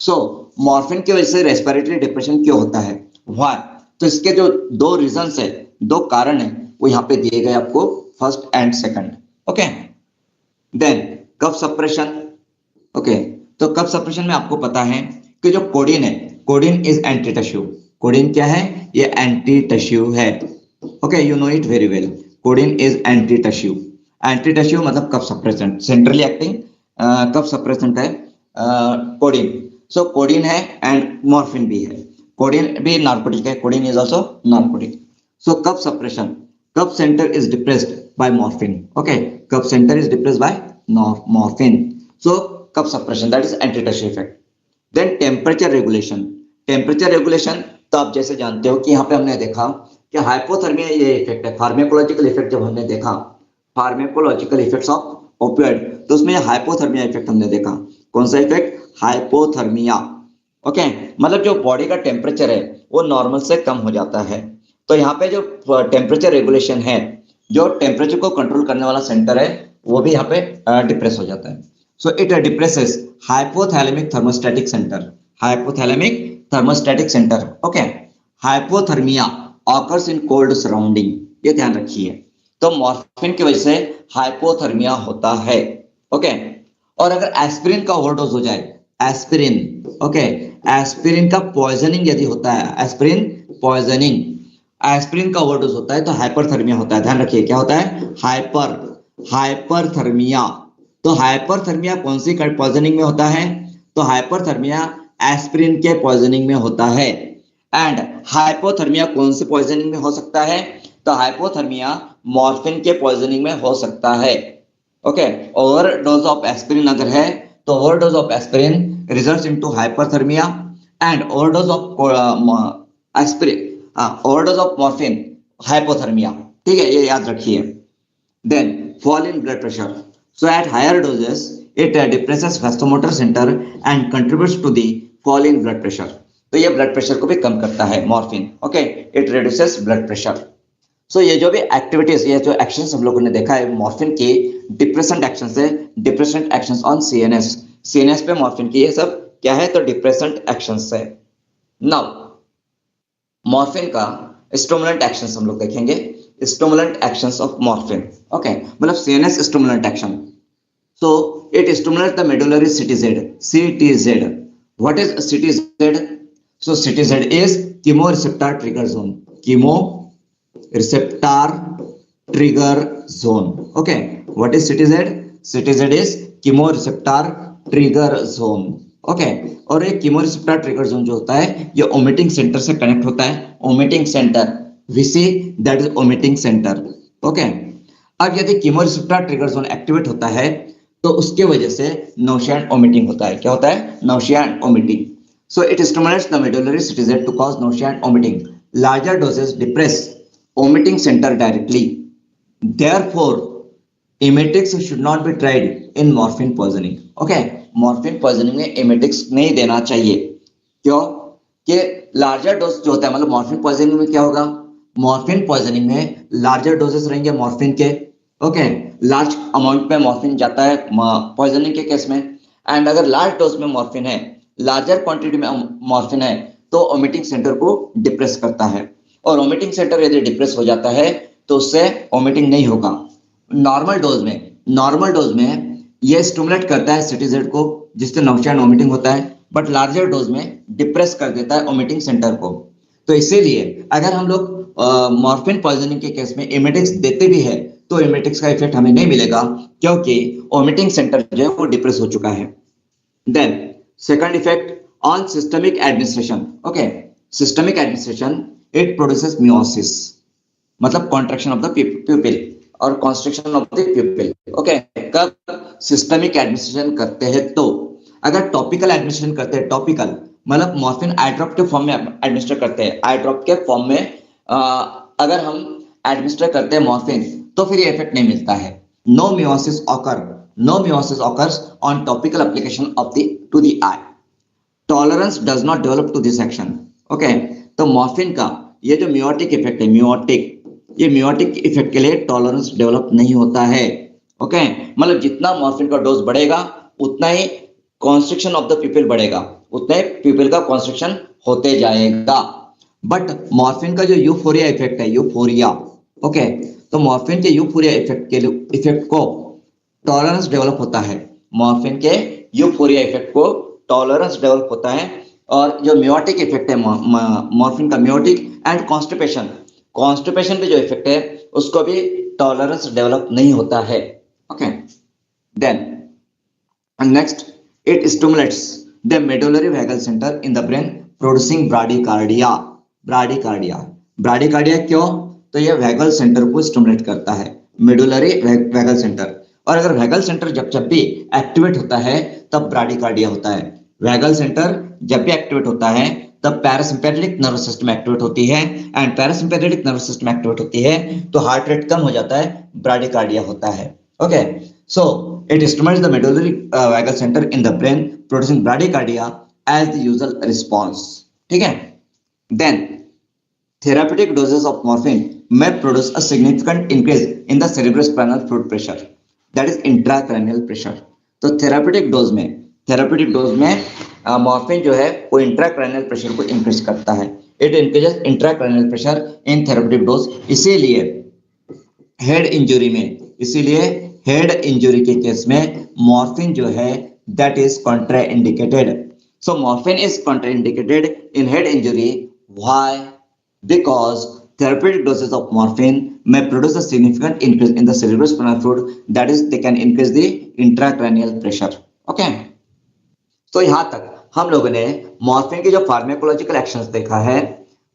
सो मॉर्फिन की वजह से रेस्पिरेटरी डिप्रेशन क्यों होता है? व्हाई? तो इसके जो दो रीजंस है, दो कारण है, वो यहाँ पे दिए गए आपको, first and second. Okay, then cough suppression. Okay, तो कफ सप्रेशन में आपको पता है कि जो कोडीन है, codeine is antitussive. Codeine क्या है? ये एंटी टिश्यू है। Okay, you know it very well, codeine is antitussive. Antitussive मतलब cough suppressant, centrally acting cough suppressant है कोडीन। सो कोडीन है एंड मॉर्फिन भी है। कोडीन भी नार्कोटिक है, codeine is also narcotic. So cough suppression, cuff center is depressed by morphine. Okay, cuff center is depressed by morphine. So cuff suppression, that is anti-tertiary effect. Then temperature regulation. Temperature regulation, तो आप जैसे जानते हो कि यहाँ पे हमने देखा कि हाइपोथर्मिया ये इफेक्ट है, फार्मेकोलॉजिकल इफेक्ट जब हमने देखा, फार्मेकोलॉजिकल इफेक्ट्स ऑफ ओपियोइड, तो उसमें हाइपोथर्मिया इफेक्ट हमने देखा। कौन सा इफेक्ट? हाइपोथर्मिया। ओके, मतलब जो बॉडी का टेम्परेचर है वो नॉर्मल से कम हो जाता है। तो यहाँ पे जो टेम्परेचर रेगुलेशन है, जो टेम्परेचर को कंट्रोल करने वाला सेंटर है, वो भी यहाँ पे डिप्रेस हो जाता है। So it depresses hypothalamic thermostatic centre, hypothalamic thermostatic centre. Okay, hypothermia occurs in cold surrounding, ये ध्यान रखिए। तो मॉर्फिन की वजह से हाइपोथर्मिया होता है। ओके, और अगर एस्पिरिन का ओवरडोज हो जाए, एस्पिरिन, ओके, एस्पिरिन का पॉइजनिंग यदि होता है, एस्पिरिन पॉइजनिंग, एस्पिरिन का ओवरडोज होता है तो हाइपरथर्मिया होता है। ध्यान रखिए क्या होता है? हाइपरथर्मिया। तो हाइपरथर्मिया कौन सी पॉइजनिंग में होता है? तो हाइपरथर्मिया एस्पिरिन के पॉइजनिंग में होता है। एंड हाइपोथर्मिया कौन सी पॉइजनिंग में हो सकता है? तो हाइपोथर्मिया मॉर्फिन के पॉइजनिंग में हो सकता है। Okay, overdose of aspirin अगर है तो overdose of aspirin results into hyperthermia and overdose of aspirin overdose of morphine hypothermia. ठीक है, ये याद रखिए। Then fall in blood pressure. So at higher doses, it depresses vasomotor center and contributes to the fall in blood pressure. तो ये blood pressure को भी कम करता है morphine. Okay, it reduces blood pressure. So ये जो भी एक्टिविटीज, ये जो एक्शंस हम लोगों ने देखा है मॉर्फिन की, डिप्रेसेंट एक्शंस है, depressant actions on CNS. CNS पे मॉर्फिन की ये सब क्या है, तो डिप्रेसेंट एक्शंस है। नाउ मॉर्फिन का स्टिमुलेंट एक्शंस हम लोग देखेंगे। Stimulant actions of morphine, okay, मतलब CNS stimulant action. So it stimulates the medullary CTZ. CTZ, what is CTZ? So CTZ is chemoreceptor trigger zone. Chemo receptor trigger zone. Okay, what is CTZ? CTZ is chemoreceptor trigger zone. Okay, और ये chemoreceptor trigger zone जो होता है ये omitting center से connect होता है। omitting center, we see that is omitting center. Okay, अब यदि chemoreceptor trigger zone एक्टिवेट होता है तो उसके वजह से nausea and vomiting होता है। क्या होता है? nausea and vomiting. So it stimulates the medullary CTZ to cause nausea and vomiting. Larger doses depress vomiting center directly. Therefore, emetics should not be tried in morphine poisoning. Okay, morphine poisoning में emetics नहीं देना चाहिए। क्यों? कि larger dose जो होता है, मतलब मॉर्फिन पॉइजनिंग में क्या होगा, मॉर्फिन पॉइजनिंग में लार्जर डोजेस रहेंगे मॉर्फिन के। ओके, लार्ज अमाउंट में मॉर्फिन जाता है पॉइजनिंग के केस में। एंड अगर लार्ज डोज में मॉर्फिन है, लार्जर क्वांटिटी में मॉर्फिन है, तो ओमिटिंग सेंटर को डिप्रेस करता है। और ओमिटिंग सेंटर यदि डिप्रेस हो जाता है तो उससे ओमिटिंग नहीं होगा। नॉर्मल डोज में ये स्टिमुलेट करता है सीटीजेड को, जिससे नौशिया एंड ओमिटिंग होता है, बट लार्जर डोज में डिप्रेस कर देता है ओमिटिंग सेंटर को। तो इसीलिए अगर हम लोग मॉर्फिन पॉइजनिंग के केस में एमेटिक्स देते भी है तो एमेटिक्स का इफेक्ट हमें नहीं मिलेगा, क्योंकि ओमिटिंग सेंटर जो है वो डिप्रेस हो चुका है। Then second effect on systemic administration. Okay, systemic administration it produces meiosis, मतलब contraction of the pupil और constriction of the pupil. Okay, कब सिस्टमिक एडमिनिस्ट्रेशन करते हैं तो, अगर टॉपिकल एडमिनिस्ट्रेशन करते हैं, टॉपिकल मतलब मॉर्फिन आई ड्रॉप के फॉर्म में एडमिनिस्टर करते हैं, आई ड्रॉप के फॉर्म में अगर हम एडमिनिस्टर करते हैं मॉर्फिन तो फिर ये इफेक्ट नहीं मिलता है। No miosis occurs on topical application of the to the eye. Tolerance does not develop to this action. Okay, तो मॉर्फिन का ये जो मियोटिक इफेक्ट है, मियोटिक इफेक्ट के लिए टॉलरेंस डेवलप नहीं होता है। ओके, मतलब जितना मॉर्फिन का डोज बढ़ेगा उतना ही कॉन्स्ट्रिक्शन ऑफ द पीपल बढ़ेगा, उतना ही पीपल का कॉन्स्ट्रिक्शन होते जाएगा। बट मॉर्फिन का जो यूफोरिया इफेक्ट है, यूफोरिया, ओके, तो मॉर्फिन के यूफोरिया इफेक्ट को टॉलरेंस डेवलप होता है। मॉर्फिन के यूफोरिया इफेक्ट को टॉलरेंस डेवलप होता है। और जो मियोटिक इफेक्ट है मॉर्फिन का, मियोटिक एंड कॉन्स्टिपेशन पे जो इफेक्ट है उसको भी टॉलरेंस डेवलप नहीं होता है। Okay, then next it stimulates the medullary vagal center in the brain producing bradycardia. Bradycardia क्यों? तो ये वैगल सेंटर को स्टिमुलेट करता है, मेडुलरी वैगल सेंटर। और अगर वैगल सेंटर जब भी एक्टिवेट होता है तब ब्राडीकार्डिया होता है। वैगल सेंटर जब भी एक्टिवेट होता है तब पैरासिम्पैथेटिक नर्वस सिस्टम एक्टिवेट होती है, and parasympathetic nervous system activate होती है तो हार्ट रेट कम हो जाता है, ब्राडीकार्डिया होता है। Okay, so it stimulates the medullary vagal center in the brain producing bradycardia as the usual response. ठीक है, then therapeutic doses of morphine may produce a significant increase in the cerebrospinal fluid pressure, that is intracranial pressure. तो therapeutic dose में morphine जो है वो intracranial pressure को increase करता है। It increases intracranial pressure in therapeutic dose. इसीलिए head injury के केस में मॉर्फिन जो है that is contraindicated. So morphine is contraindicated in head injury. Why? Because therapeutic doses of morphine may produce a significant increase in the cerebrospinal fluid, that is they can increase the intracranial pressure. Okay, तो यहाँ तक हम लोगों ने morphine के जो pharmacological actions देखा है,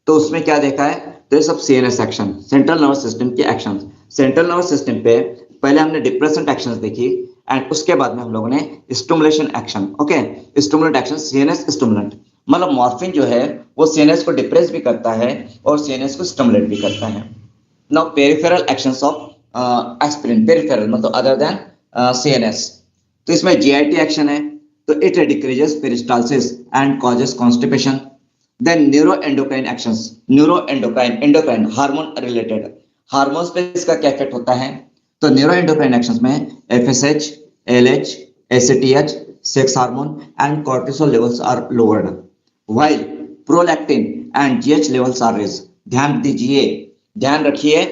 तो उसमें क्या देखा है, तो ये सब CNS action, central nervous system के एक्शंस। सेंट्रल नर्वस सिस्टम पे पहले हमने डिप्रेसेंट एक्शंस देखी, एंड उसके बाद में हम लोगों ने stimulation action, okay, stimulant action, CNS stimulant, मतलब मॉर्फिन जो है वो सीएनएस को डिप्रेस भी करता है और सीएनएस को स्टिमुलेट भी करता है। Now peripheral actions of aspirin, peripheral मतलब अदर देन सीएनएस, तो इसमें जीआईटी एक्शन है, तो it decreases peristalsis and causes constipation. Then neuroendocrine actions, neuroendocrine, endocrine hormone related, hormones पे इसका क्या इफेक्ट होता है, तो न्यूरोएंडोक्राइन एक्शंस में FSH, LH, ACTH, sex hormone and cortisol levels are lowered, while prolactin and GH levels are raise. ध्यान दीजिए, ध्यान रखिए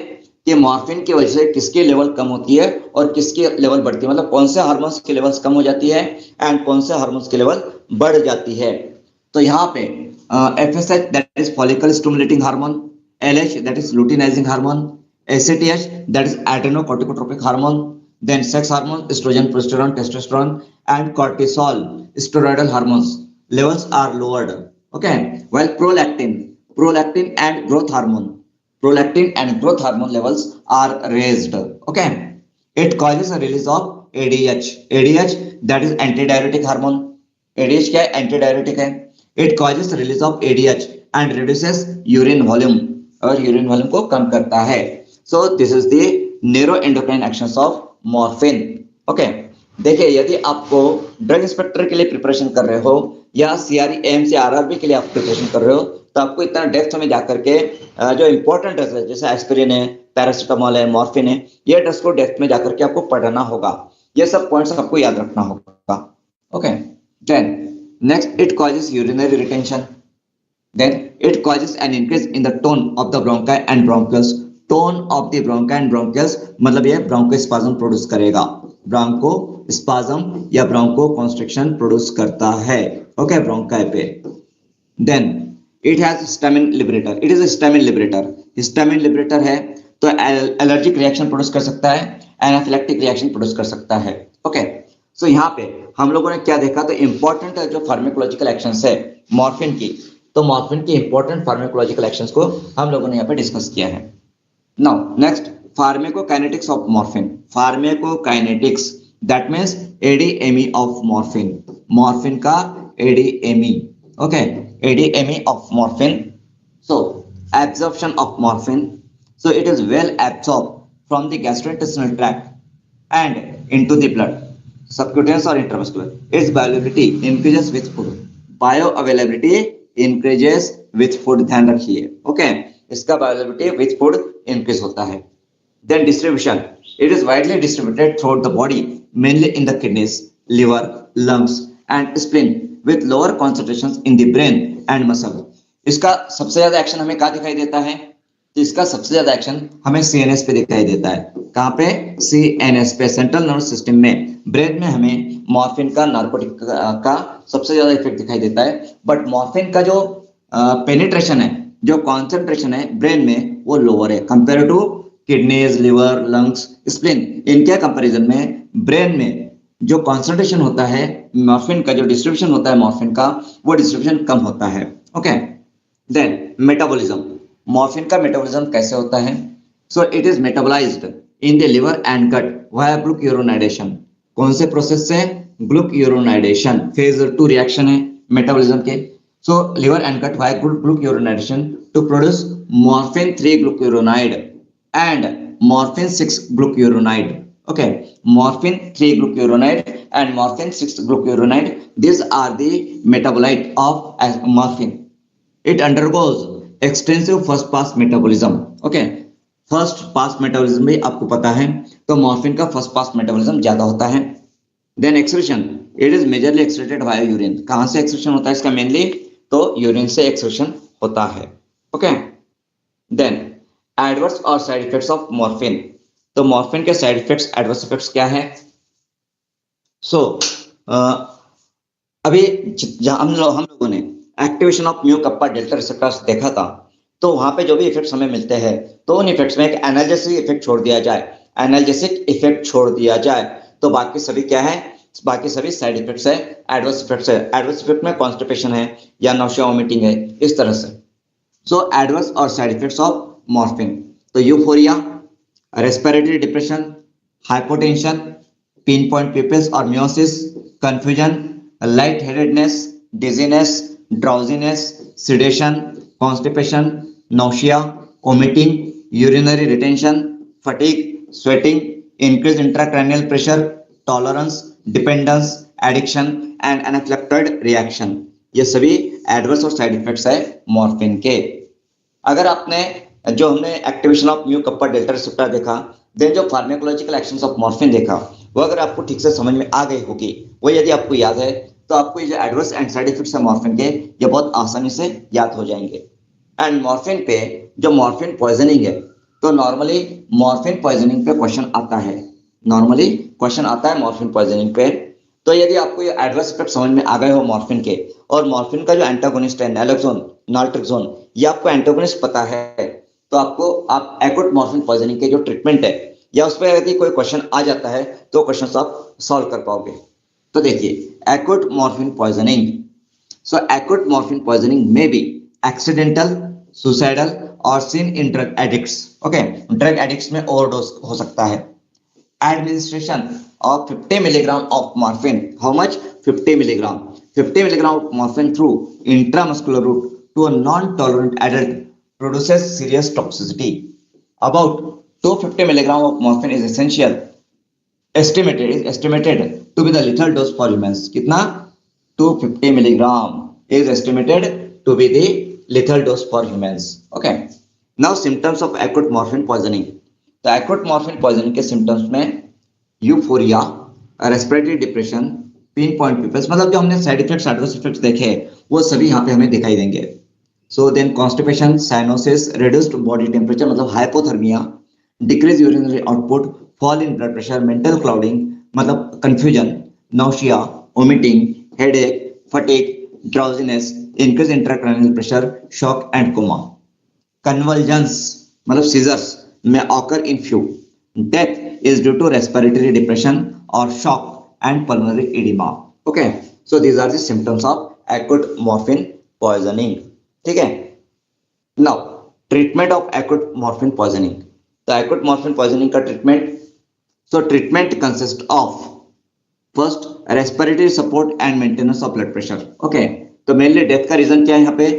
कि मॉर्फिन की वजह से किसकी लेवल कम होती है और किसकी लेवल बढ़ती है, मतलब कौन से हार्मोन्स की लेवल्स कम हो जाती है एंड कौन से हार्मोन्स की लेवल बढ़ जाती है। तो यहाँ पे FSH that is follicle stimulating hormone, LH that is luteinizing hormone, ACTH that is adrenocorticotropic hormone, then sex hormone estrogen, progesterone, testosterone and cortisol steroidal hormones levels are lowered, okay, while prolactin and growth hormone levels are raised, okay. It causes a release of ADH that is antidiuretic hormone, ADH क्या है, antidiuretic है, it causes release of ADH and reduces urine volume और urine volume को कम करता है। So this is the neuroendocrine actions of morphine, okay। देखिए, यदि आपको ड्रग इंस्पेक्टर के लिए प्रिपरेशन कर रहे हो या सीआरई एएमसी आरआरबी के लिए आप प्रिपरेशन कर रहे हो, तो आपको इतना डेप्थ में जाकर के जो इंपॉर्टेंट ड्रग्स है जैसे एस्पिरिन है, पैरासिटामोल है, मॉर्फिन है, ये ड्रग्स को डेप्थ में जाकर के आपको पढ़ना होगा, ये सब पॉइंट्स आपको याद रखना होगा, okay. Then next, it causes urinary retention, then it causes an increase in the tone of the bronchi and bronchioles, tone of the bronchi and bronchioles मतलब ये ब्रोंकोस्पाज्म प्रोड्यूस करेगा, ब्रोंकोस्पाज्म या ब्रोंको कॉन्स्ट्रिक्शन प्रोड्यूस करता है, okay, bronchi पे। Then it has histamine liberator, it is a histamine liberator, histamine liberator है तो allergic reaction produce कर सकता है, एनाफिलैक्टिक रिएक्शन प्रोड्यूस कर सकता है, ओके। सो यहाँ पे हम लोगों ने क्या देखा, तो इंपॉर्टेंट जो फार्माकोलॉजिकल एक्शंस है मॉर्फिन की, तो मॉर्फिन की इंपॉर्टेंट फार्माकोलॉजिकल एक्शंस को हम लोगों ने यहाँ पे डिस्कस किया है। Now next, pharmacokinetics of morphine, pharmacokinetics that means ADME of morphine, morphine का ADME, okay, ADME of morphine. So absorption of morphine, so it is well absorbed from the gastrointestinal tract and into the blood, subcutaneous or intravascular. Its bioavailability increases with food, bioavailability increases with food, ध्यान रखिए, okay, इसका bioavailability with food increase होता है। Then distribution, it is widely distributed throughout the body, mainly in the kidneys, liver, lungs and spleen, with lower concentrations in the brain and muscle. इसका सबसे ज्यादा action हमें कहाँ दिखाई देता है, तो इसका सबसे ज्यादा एक्शन हमें सीएनएस पे दिखाई देता है, कहाँ पे, सीएनएस पे, सेंट्रल नर्वस सिस्टम में, ब्रेन में हमें मॉर्फिन का नार्कोटिक का सबसे ज्यादा इफेक्ट दिखाई देता है। बट मॉर्फिन का जो पेनिट्रेशन है, जो कॉन्सेंट्रेशन है ब्रेन में, वो लोअर है compare to kidneys, liver, lungs, spleen, इनके कंपेरिजन में ब्रेन में जो कॉन्सेंट्रेशन होता है मॉर्फिन का, जो डिस्ट्रीब्यूशन होता है मॉर्फिन का, वो डिस्ट्रीब्यूशन कम होता है, ओके। देन मेटाबॉलिज्म, मॉर्फिन का मेटाबॉलिज्म कैसे होता है, so it is metabolised in the liver and gut via glucuronidation, कौन से प्रोसेस से, ग्लूक्यूरोनाइडेशन, फेज 2 रिएक्शन है मेटाबॉलिज्म के, so liver and gut via glucuronidation to produce morphine 3 glucuronide and morphine 6 glucuronide, okay, morphine 3 glucuronide and morphine 6 glucuronide, these are the metabolite of morphine. It undergoes extensive first pass metabolism, okay, first pass metabolism भी आपको पता है, तो morphine का first pass metabolism ज्यादा होता है। then excretion, it is majorly excreted via urine, कहाँ से excretion होता है इसका mainly, तो urine से excretion होता है, okay। then adverse or side effects of morphine, तो मॉर्फिन के साइड इफेक्ट्स, एडवर्स इफेक्ट्स क्या है, सो अभी जहां हम लोगों ने activation of mu kappa delta receptors देखा था, तो वहां पे जो भी इफेक्ट्स हमें मिलते हैं, तो उन इफेक्ट्स में एक एनाल्जेसिक इफेक्ट छोड़ दिया जाए, एनाल्जेसिक इफेक्ट छोड़ दिया जाए, तो बाकी सभी क्या है, बाकी सभी साइड इफेक्ट्स है, एडवर्स इफेक्ट्स है। एडवर्स इफेक्ट में कॉन्स्टिपेशन है या नौशिया वोमिटिंग है, इस तरह से। सो एडवर्स और साइड इफेक्ट्स ऑफ मॉर्फिन, तो euphoria, respiratory depression, hypotension, pinpoint pupils और miosis, confusion, light headedness, dizziness, drowsiness, sedation, constipation, nausea, vomiting, urinary retention, fatigue, sweating, increased intracranial pressure, tolerance, dependence, addiction and anaphylactoid reaction. ये सभी adverse और side effects है morphine के। अगर आपने जो हमने activation of mu kappa delta receptor देखा, देन जो फार्माकोलॉजिकल एक्शंस ऑफ मॉर्फिन देखा, वो अगर आपको ठीक से समझ में आ गई होगी, वो यदि आपको याद है तो आपको ये जो एडवर्स एंड साइड इफेक्ट्स है मॉर्फिन के, ये बहुत आसानी से याद हो जाएंगे। एंड मॉर्फिन पे जो मॉर्फिन पॉइजनिंग है, तो नॉर्मली मॉर्फिन पॉइजनिंग पे क्वेश्चन आता है, नॉर्मली क्वेश्चन आता है मॉर्फिन पॉइजनिंग पे। तो यदि आपको ये एडवर्स इफेक्ट समझ में आ गए हो मॉर्फिन के, और मॉर्फिन का जो एंटागोनिस्ट है नैलोक्सोन, नाल्ट्रेक्सोन, ये आपको एंटागोनिस्ट पता है, तो आपको आप एक्यूट मॉर्फिन पॉइजनिंग के जो ट्रीटमेंट है या उस पर यदि कोई क्वेश्चन आ जाता है तो क्वेश्चन आप सॉल्व कर पाओगे। तो देखिए acute morphine poisoning. So acute morphine poisoning may be accidental, suicidal or seen in drug addicts. Okay, drug addicts में overdose हो सकता है। Administration of 50 milligram of morphine. How much? 50 milligram. 50 milligram of morphine through intramuscular route to a non-tolerant adult produces serious toxicity. About 250 milligram of morphine is essential. Estimated to be the lethal dose for humans. कितना? 250 milligram is estimated to be the lethal dose for humans. Okay. Now symptoms of acute morphine poisoning. तो acute morphine poisoning के symptoms में euphoria, respiratory depression, pinpoint pupils, मतलब जो हमने side effects adverse effects देखे वो सभी यहाँ पे हमें दिखाई देंगे। So then constipation, cyanosis, reduced body temperature मतलब hypothermia, decrease urinary output, fall in blood pressure, mental clouding मतलब confusion, nausea, vomiting, headache, fatigue, drowsiness, increase intracranial pressure, shock and coma. Convulsions मतलब seizures may occur in few. Death is due to respiratory depression और shock and pulmonary edema. Okay, so these are the symptoms of acute morphine poisoning. ठीक है। Now treatment of acute morphine poisoning. तो acute morphine poisoning का treatment, so treatment consists of first respiratory support and maintenance of blood pressure. Okay, तो mainly death का reason क्या है यहाँ पे?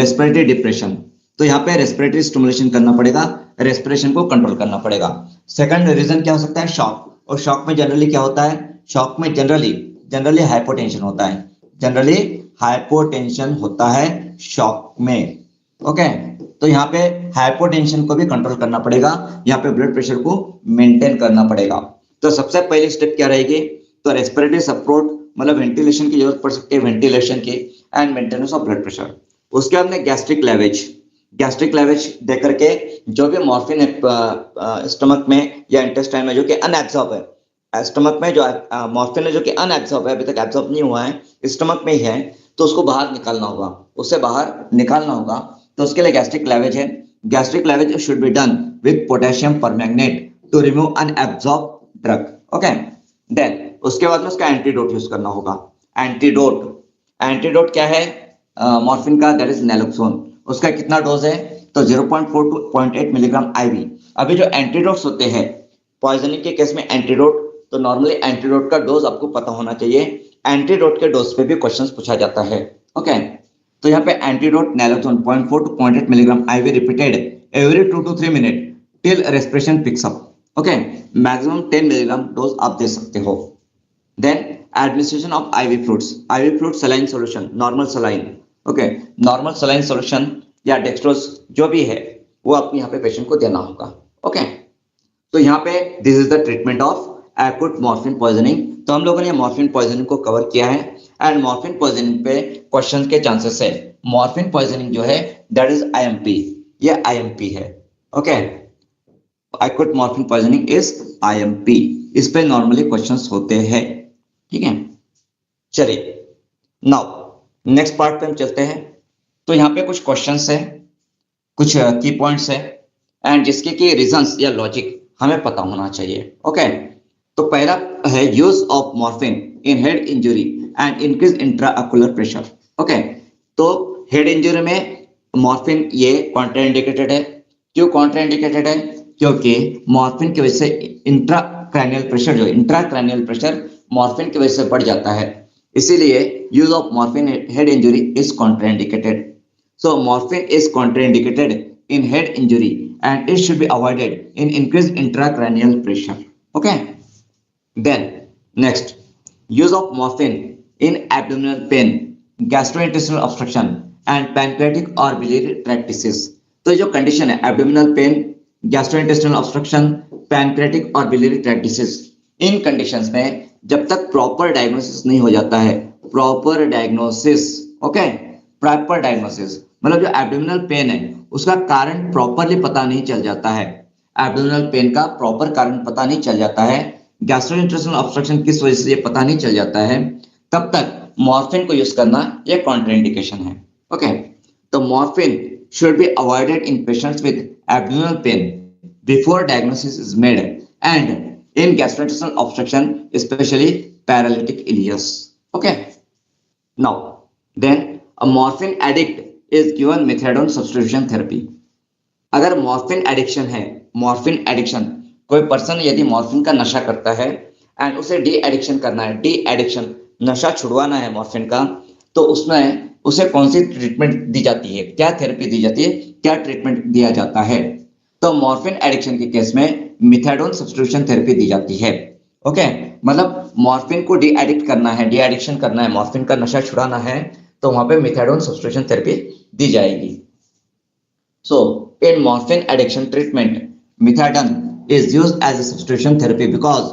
Respiratory depression. तो यहाँ पे रेस्पिरेटरी स्टिमुलेशन करना पड़ेगा, रेस्पिरेशन को कंट्रोल करना पड़ेगा। सेकंड रीजन क्या हो सकता है? शॉक। और शॉक में जनरली क्या होता है? शॉक में जनरली हाइपोटेंशन होता है, जनरली हाइपोटेंशन होता है शॉक में। ओके, तो यहाँ पे हाइपोटेंशन को भी कंट्रोल करना पड़ेगा, यहाँ पे ब्लड प्रेशर को मेंटेन करना पड़ेगा। तो सबसे पहली स्टेप क्या रहेगी? तो रेस्पिरेटरी सपोर्ट मतलब वेंटिलेशन की जरूरत पड़ सकती है, वेंटिलेशन की, and maintenance of blood pressure. उसके बाद में गैस्ट्रिक लेवेज दे करके जो भी मॉर्फिन है स्टमक में या इंटेस्टाइन में जो कि अनएब्सॉर्ब है, स्टमक में जो मॉर्फिन है जो कि अनएब्सॉर्ब है, अभी तक एब्सॉर्ब नहीं हुआ है, स्टमक में ही है, तो उसको बाहर निकालना होगा, उससे बाहर निकालना होगा। तो उसके लिए गैस्ट्रिक लेवेज है। Gastric lavage should be done with potassium permanganate to remove unabsorb drug. Okay, then उसके बाद में उसका एंटीडोट यूज करना होगा। एंटीडोट क्या है मॉर्फिन का? That is naloxone. उसका कितना डोज है? तो 0.4 to 0.8 मिलीग्राम आईवी। अभी जो एंटीडोट्स होते हैं पॉइजनिंग के केस में एंटीडोट, तो नॉर्मली एंटीडोट का डोज आपको पता होना चाहिए। एंटीडोट के डोज पे भी क्वेश्चंस पूछा जाता है। ओके, तो यहाँ पे antidote naloxone 0.4 to 0.8 milligram IV repeated every 2 to 3 minute till respiration picks up. Okay, maximum 10 milligram dose आप दे सकते हो। Then administration of IV fluid saline solution, normal saline. Okay, normal saline solution या dextrose जो भी है वो आपको यहाँ पे पेशेंट को देना होगा। ओके, तो यहाँ पे this is the treatment of acute morphine poisoning. तो हम लोगों ने मॉर्फिन पॉइजनिंग को कवर किया है, एंड मॉर्फिन पॉइजनिंग पे क्वेश्चन के चांसेस है। मॉर्फिन पॉइजनिंग जो है दैट इज आईएमपी, ये आईएमपी है। Okay, acute morphine poisoning is IMP, इस पे नॉर्मली क्वेश्चंस होते हैं। ठीक है, चलिए नाउ नेक्स्ट पार्ट पे हम चलते हैं। तो यहाँ पे कुछ क्वेश्चंस है, कुछ की पॉइंट्स है, एंड जिसके की रीजंस या लॉजिक हमें पता होना चाहिए। ओके, तो पहला है use of morphine in head injury and increase intraocular pressure. Okay, तो हेड इंजरी में मॉर्फिन ये कॉन्ट्राइंडिकेटेड है। क्यों कॉन्ट्राइंडिकेटेड है? क्योंकि मॉर्फिन की वजह से इंट्रा क्रैनियल प्रेशर जो इंट्राक्रैनियल प्रेशर मॉर्फिन की वजह से बढ़ जाता है, इसीलिए use of morphine head injury is contraindicated. So morphine is contraindicated in head injury and it should be avoided in increased intracranial pressure. Okay. Then next, use of morphine in abdominal pain, gastrointestinal obstruction and pancreatic or biliary tract disease. तो जो condition है abdominal pen, gastrointestinal obstruction, pancreatic और biliary tract disease, इन conditions में जब तक proper diagnosis नहीं हो जाता है, proper diagnosis, okay, proper diagnosis मतलब जो एब्डोमिनल पेन है उसका कारण प्रॉपरली पता नहीं चल जाता है, एब्डोमिनल पेन का प्रॉपर कारण पता नहीं चल जाता है, गैस्ट्रोइंटेस्टिनल ऑब्स्ट्रक्शन किस वजह से ये पता नहीं चल जाता है, तब तक मॉर्फिन को यूज करना ये कॉन्ट्राइंडिकेशन है. ओके, तो morphine should be avoided in patients with abdominal pain before diagnosis is made and in gastrointestinal obstruction, especially paralytic ileus. Okay. Now, then a morphine addict is given methadone substitution therapy. अगर morphine addiction है, morphine addiction, कोई person यदि morphine का नशा करता है and उसे de addiction करना है, डी एडिक्शन नशा छुड़वाना है मॉर्फिन का, तो उसमें उसे कौन सी ट्रीटमेंट दी जाती है, क्या थेरेपी दी जाती है, क्या ट्रीटमेंट दिया जाता है? तो मॉर्फिन एडिक्शन के केस में मिथाडोन सब्स्टिट्यूशन थेरेपी दी जाती है. ओके, मतलब मॉर्फिन को डी एडिक्ट करना है, डी एडिक्शन करना है, मॉर्फिन का नशा छुड़ाना है, तो वहां पे मिथाडोन सब्स्टिट्यूशन थेरेपी दी जाएगी. So in morphine addiction treatment methadone is used as a substitution therapy because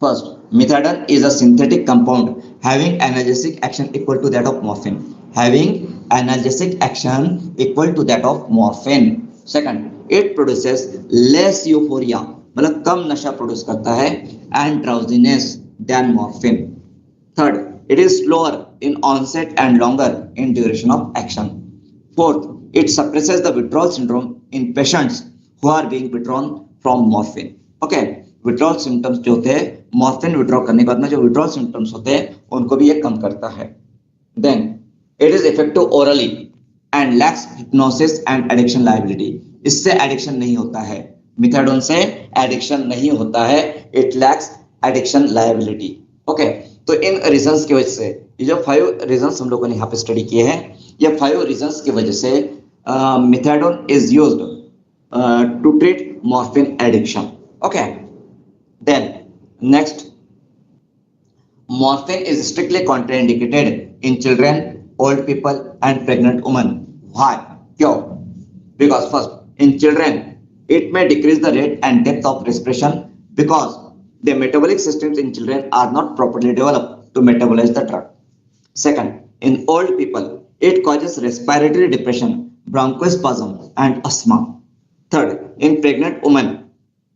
first, methadone is a synthetic compound having analgesic action equal to that of morphine, having analgesic action equal to that of morphine. Second, it produces less euphoria, मतलब कम नशा produce करता है, and drowsiness than morphine. Third, it is slower in onset and longer in duration of action. Fourth, it suppresses the withdrawal syndrome in patients who are being withdrawn from morphine. Okay, withdrawal symptoms जो होते हैं morphine withdraw करने के बाद में जो withdrawal symptoms होते हैं उनको भी ये कम करता है. Then it is effective orally and lacks hypnosis and addiction liability. इससे addiction नहीं होता है, मिथाडोन से addiction नहीं होता है, it lacks addiction liability. Okay, तो इन रीजंस की वजह से ये जो 5 रीजंस हम लोगों ने यहाँ पे स्टडी किए हैं, ये 5 रीजंस की वजह से methadone is used to treat morphine addiction. Okay, then next, morphine is strictly contraindicated in children, old people and pregnant women. Why? क्यों? Because first, in children it may decrease the rate and depth of respiration because the metabolic systems in children are not properly developed to metabolize the drug. Second, in old people it causes respiratory depression, bronchospasm and asthma. Third, in pregnant women,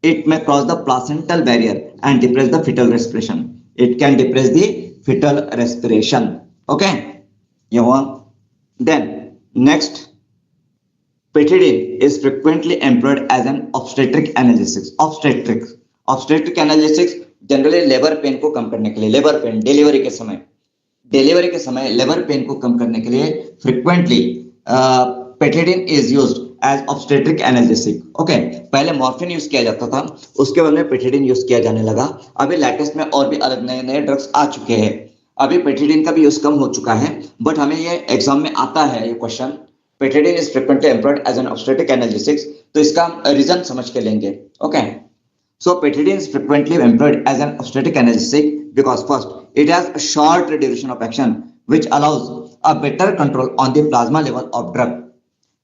it may cross the placental barrier and depress the fetal respiration. It can depress the fetal respiration. Okay, then next, petidine is frequently employed as an obstetric analgesic. Obstetric analgesics generally labor pain को कम करने के लिए, labor pain delivery के समय labour pain को कम करने के लिए frequently petidine is used as obstetric analgesic. Okay, पहले मॉर्फिन यूज किया जाता था, उसके बाद में पेटिडिन यूज किया जाने लगा. अभी लेटेस्ट में और भी अलग नए ड्रग्स आ चुके हैं. अभी पेटिडिन का भी यूज कम हो चुका है, बट हमें ये एग्जाम में आता है ये question, pethidine is frequently employed as an obstetric analgesic, तो इसका रीजन समझ के लेंगे. Okay, so pethidine is frequently employed as an obstetric analgesic because first it has a short duration of action which allows a better control on the plasma level of drug.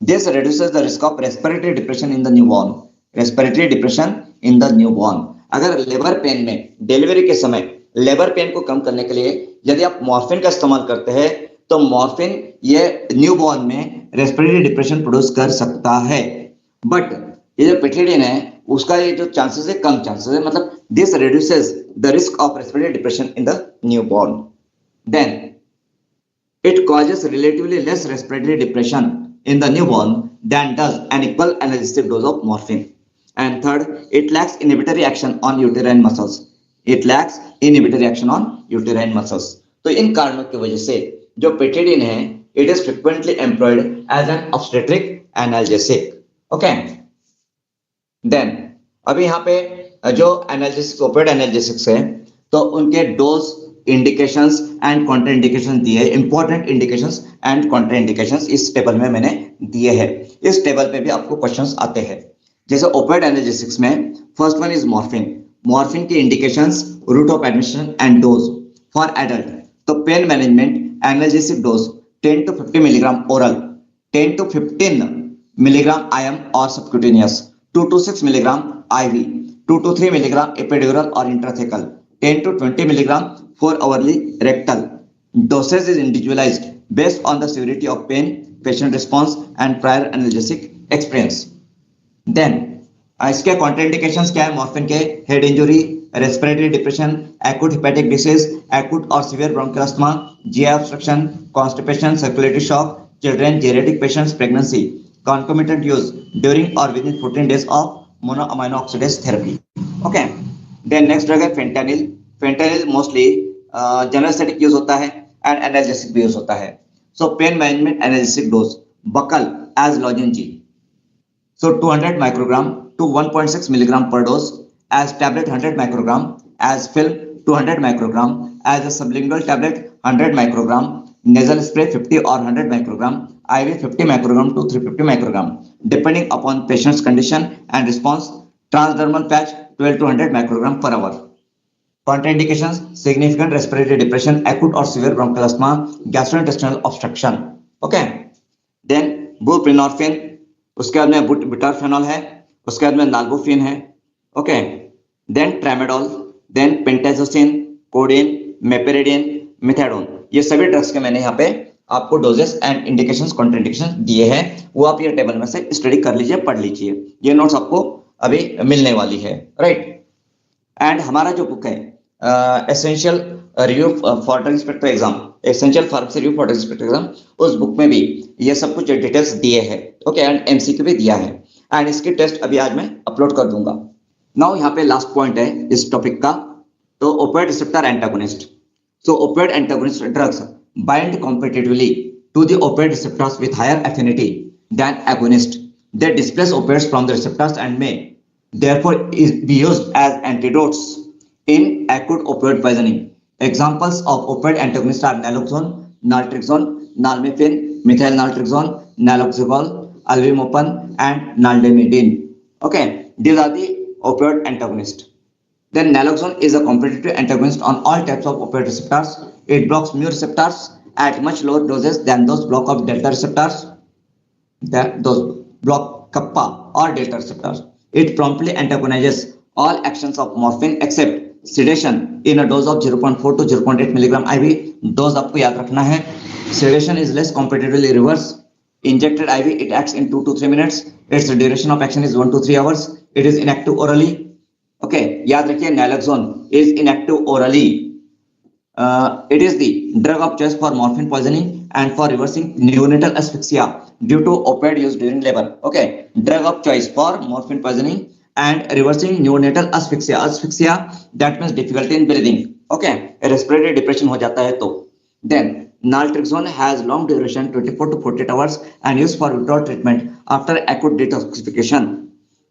This reduces the risk of respiratory depression in the newborn. Respiratory depression in the newborn. अगर labour pain में delivery के समय labour pain को कम करने के लिए यदि आप मॉर्फिन का इस्तेमाल करते हैं तो मॉर्फिन ये न्यूबॉर्न में रेस्पिरेटरी डिप्रेशन प्रोड्यूस कर सकता है. बट ये जो पेटिडिन है उसका ये जो चांसेस है कम चांसेस है, मतलब this reduces the risk of respiratory depression in the newborn. Then it causes relatively less respiratory depression in the newborn than does an equal analgesic dose of morphine. And third, it lacks inhibitory action on uterine muscles. It lacks inhibitory action on uterine muscles. तो इन कारणों की वजह से जो पेटिडिन है, it is frequently employed as an obstetric analgesic. Okay. Then अभी यहाँ पे जो एनालिसिस ओपियोइड एनालिसिस है तो उनके dose indications and Contra indication दिए हैं, important indications and Contra indications इस टेबल में मैंने दिए हैं। इस टेबल पे भी आपको क्वेश्चंस आते हैं। जैसे ओपियोइड एनालिसिस में first one is morphine. Morphine की indications, route of admission and dose for adult. तो pain management analgesic dose 10 to 50 milligram oral, 10 to 15 milligram IM or subcutaneous, 2 to 6 milligram IV, 2 to 3 milligram epidural or intrathecal, 10 to 20 milligram 4 hourly rectal. Dosage is individualized based on the severity of pain, patient response and prior analgesic experience. Then इसके contraindications क्या है morphine के? Head injury, respiratory depression, acute hepatic disease, acute और severe bronchial asthma, GI obstruction, constipation, circulatory shock, children, geriatric patients, pregnancy, concomitant use during or within 14 days of monoamino oxidase therapy. Okay. Then next drug है fentanyl. Fentanyl mostly general anesthetic use होता है and analgesic भी use होता है. So pain management analgesic dose buccal as lozenge. So 200 microgram to 1.6 milligram per dose, as tablet 100 microgram, as film 200 microgram, as a sublingual tablet 100 microgram, nasal spray 50 or 100 microgram, IV 50 microgram to 350 microgram, depending upon patient's condition and response. Transdermal patch 12 to 100 microgram per hour. Contraindications: significant respiratory depression, acute or severe bronchial asthma, gastrointestinal obstruction. Okay. Then buprenorphine, उसके बाद में बुटारफेनॉल है, उसके बाद में nalbuphine है. Okay. Then tramadol, then pentazocine, codeine, meperidine, methadone. ये सभी ड्रग्स के मैंने यहाँ पे आपको डोजेस एंड इंडिकेशंस, कॉन्ट्राइंडिकेशंस दिए हैं, वो आप ये टेबल में से स्टडी कर लीजिए, पढ़ लीजिए. ये नोट्स आपको अभी मिलने वाली है, राइट. एंड हमारा जो बुक है essential review for drug inspector exam, essential pharmacy review for drug inspector exam, उस बुक में भी ये सब कुछ डिटेल्स दिए हैं. ओके. एंड एमसीक्यू भी दिया है एंड इसकी टेस्ट अभी आज मैं अपलोड कर दूंगा. नाउ यहाँ पे लास्ट पॉइंट है इस टॉपिक का, तो opioid receptor antagonist. So opioid antagonist drugs bind competitively to the opioid receptors with higher affinity than agonist. They displace opioids from the receptors and may therefore be used as antidotes in acute opioid poisoning. Examples of opioid antagonists are naloxone, naltrexone, nalmefene, methyl naltrexone, naloxegol, alvimopin, and naldemidine. Okay, these are the opioid antagonists. Then naloxone is a competitive antagonist on all types of opioid receptors. It blocks mu receptors at much lower doses than those block of delta receptors, those block kappa or delta receptors. It promptly antagonizes all actions of morphine except sedation in a dose of 0.4 to 0.8 milligram IV. Dose आपको याद रखना है. Sedation is less competitively reverse. Injected IV, it acts in 2 to 3 minutes. Its duration of action is 1 to 3 hours. It is inactive orally. Okay, याद रखिए naloxone is inactive orally. It is the drug of choice for morphine poisoning and for reversing neonatal asphyxia due to opioid use during labor. Okay, drug of choice for morphine poisoning and reversing neonatal asphyxia. Asphyxia that means difficulty in breathing. Okay, respiratory depression हो जाता है तो. Then naltrexone has long duration 24 to 48 hours and used for withdrawal treatment after acute detoxification.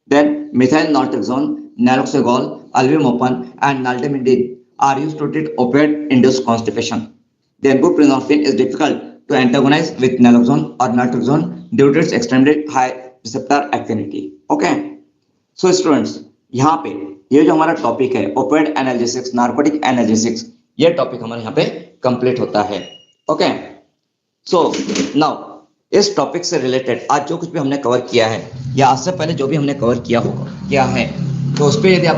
Then methyl naltrexone, naloxegol, alvimopin, and naldemidine are used to treat opioid-induced constipation. Then buprenorphine is difficult to antagonize with naloxone or naltrexone due to its extremely high receptor affinity. Okay. So students, यहाँ पे ये जो हमारा topic है opioid analgesics, narcotic analgesics, ये topic हमारे यहाँ पे कंप्लीट होता है. ओके. सो नाउ इस टॉपिक से रिलेटेड आज जो कुछ भी हमने कवर किया है या आज से पहले जो भी हमने कवर किया है तो उस पर यदि आप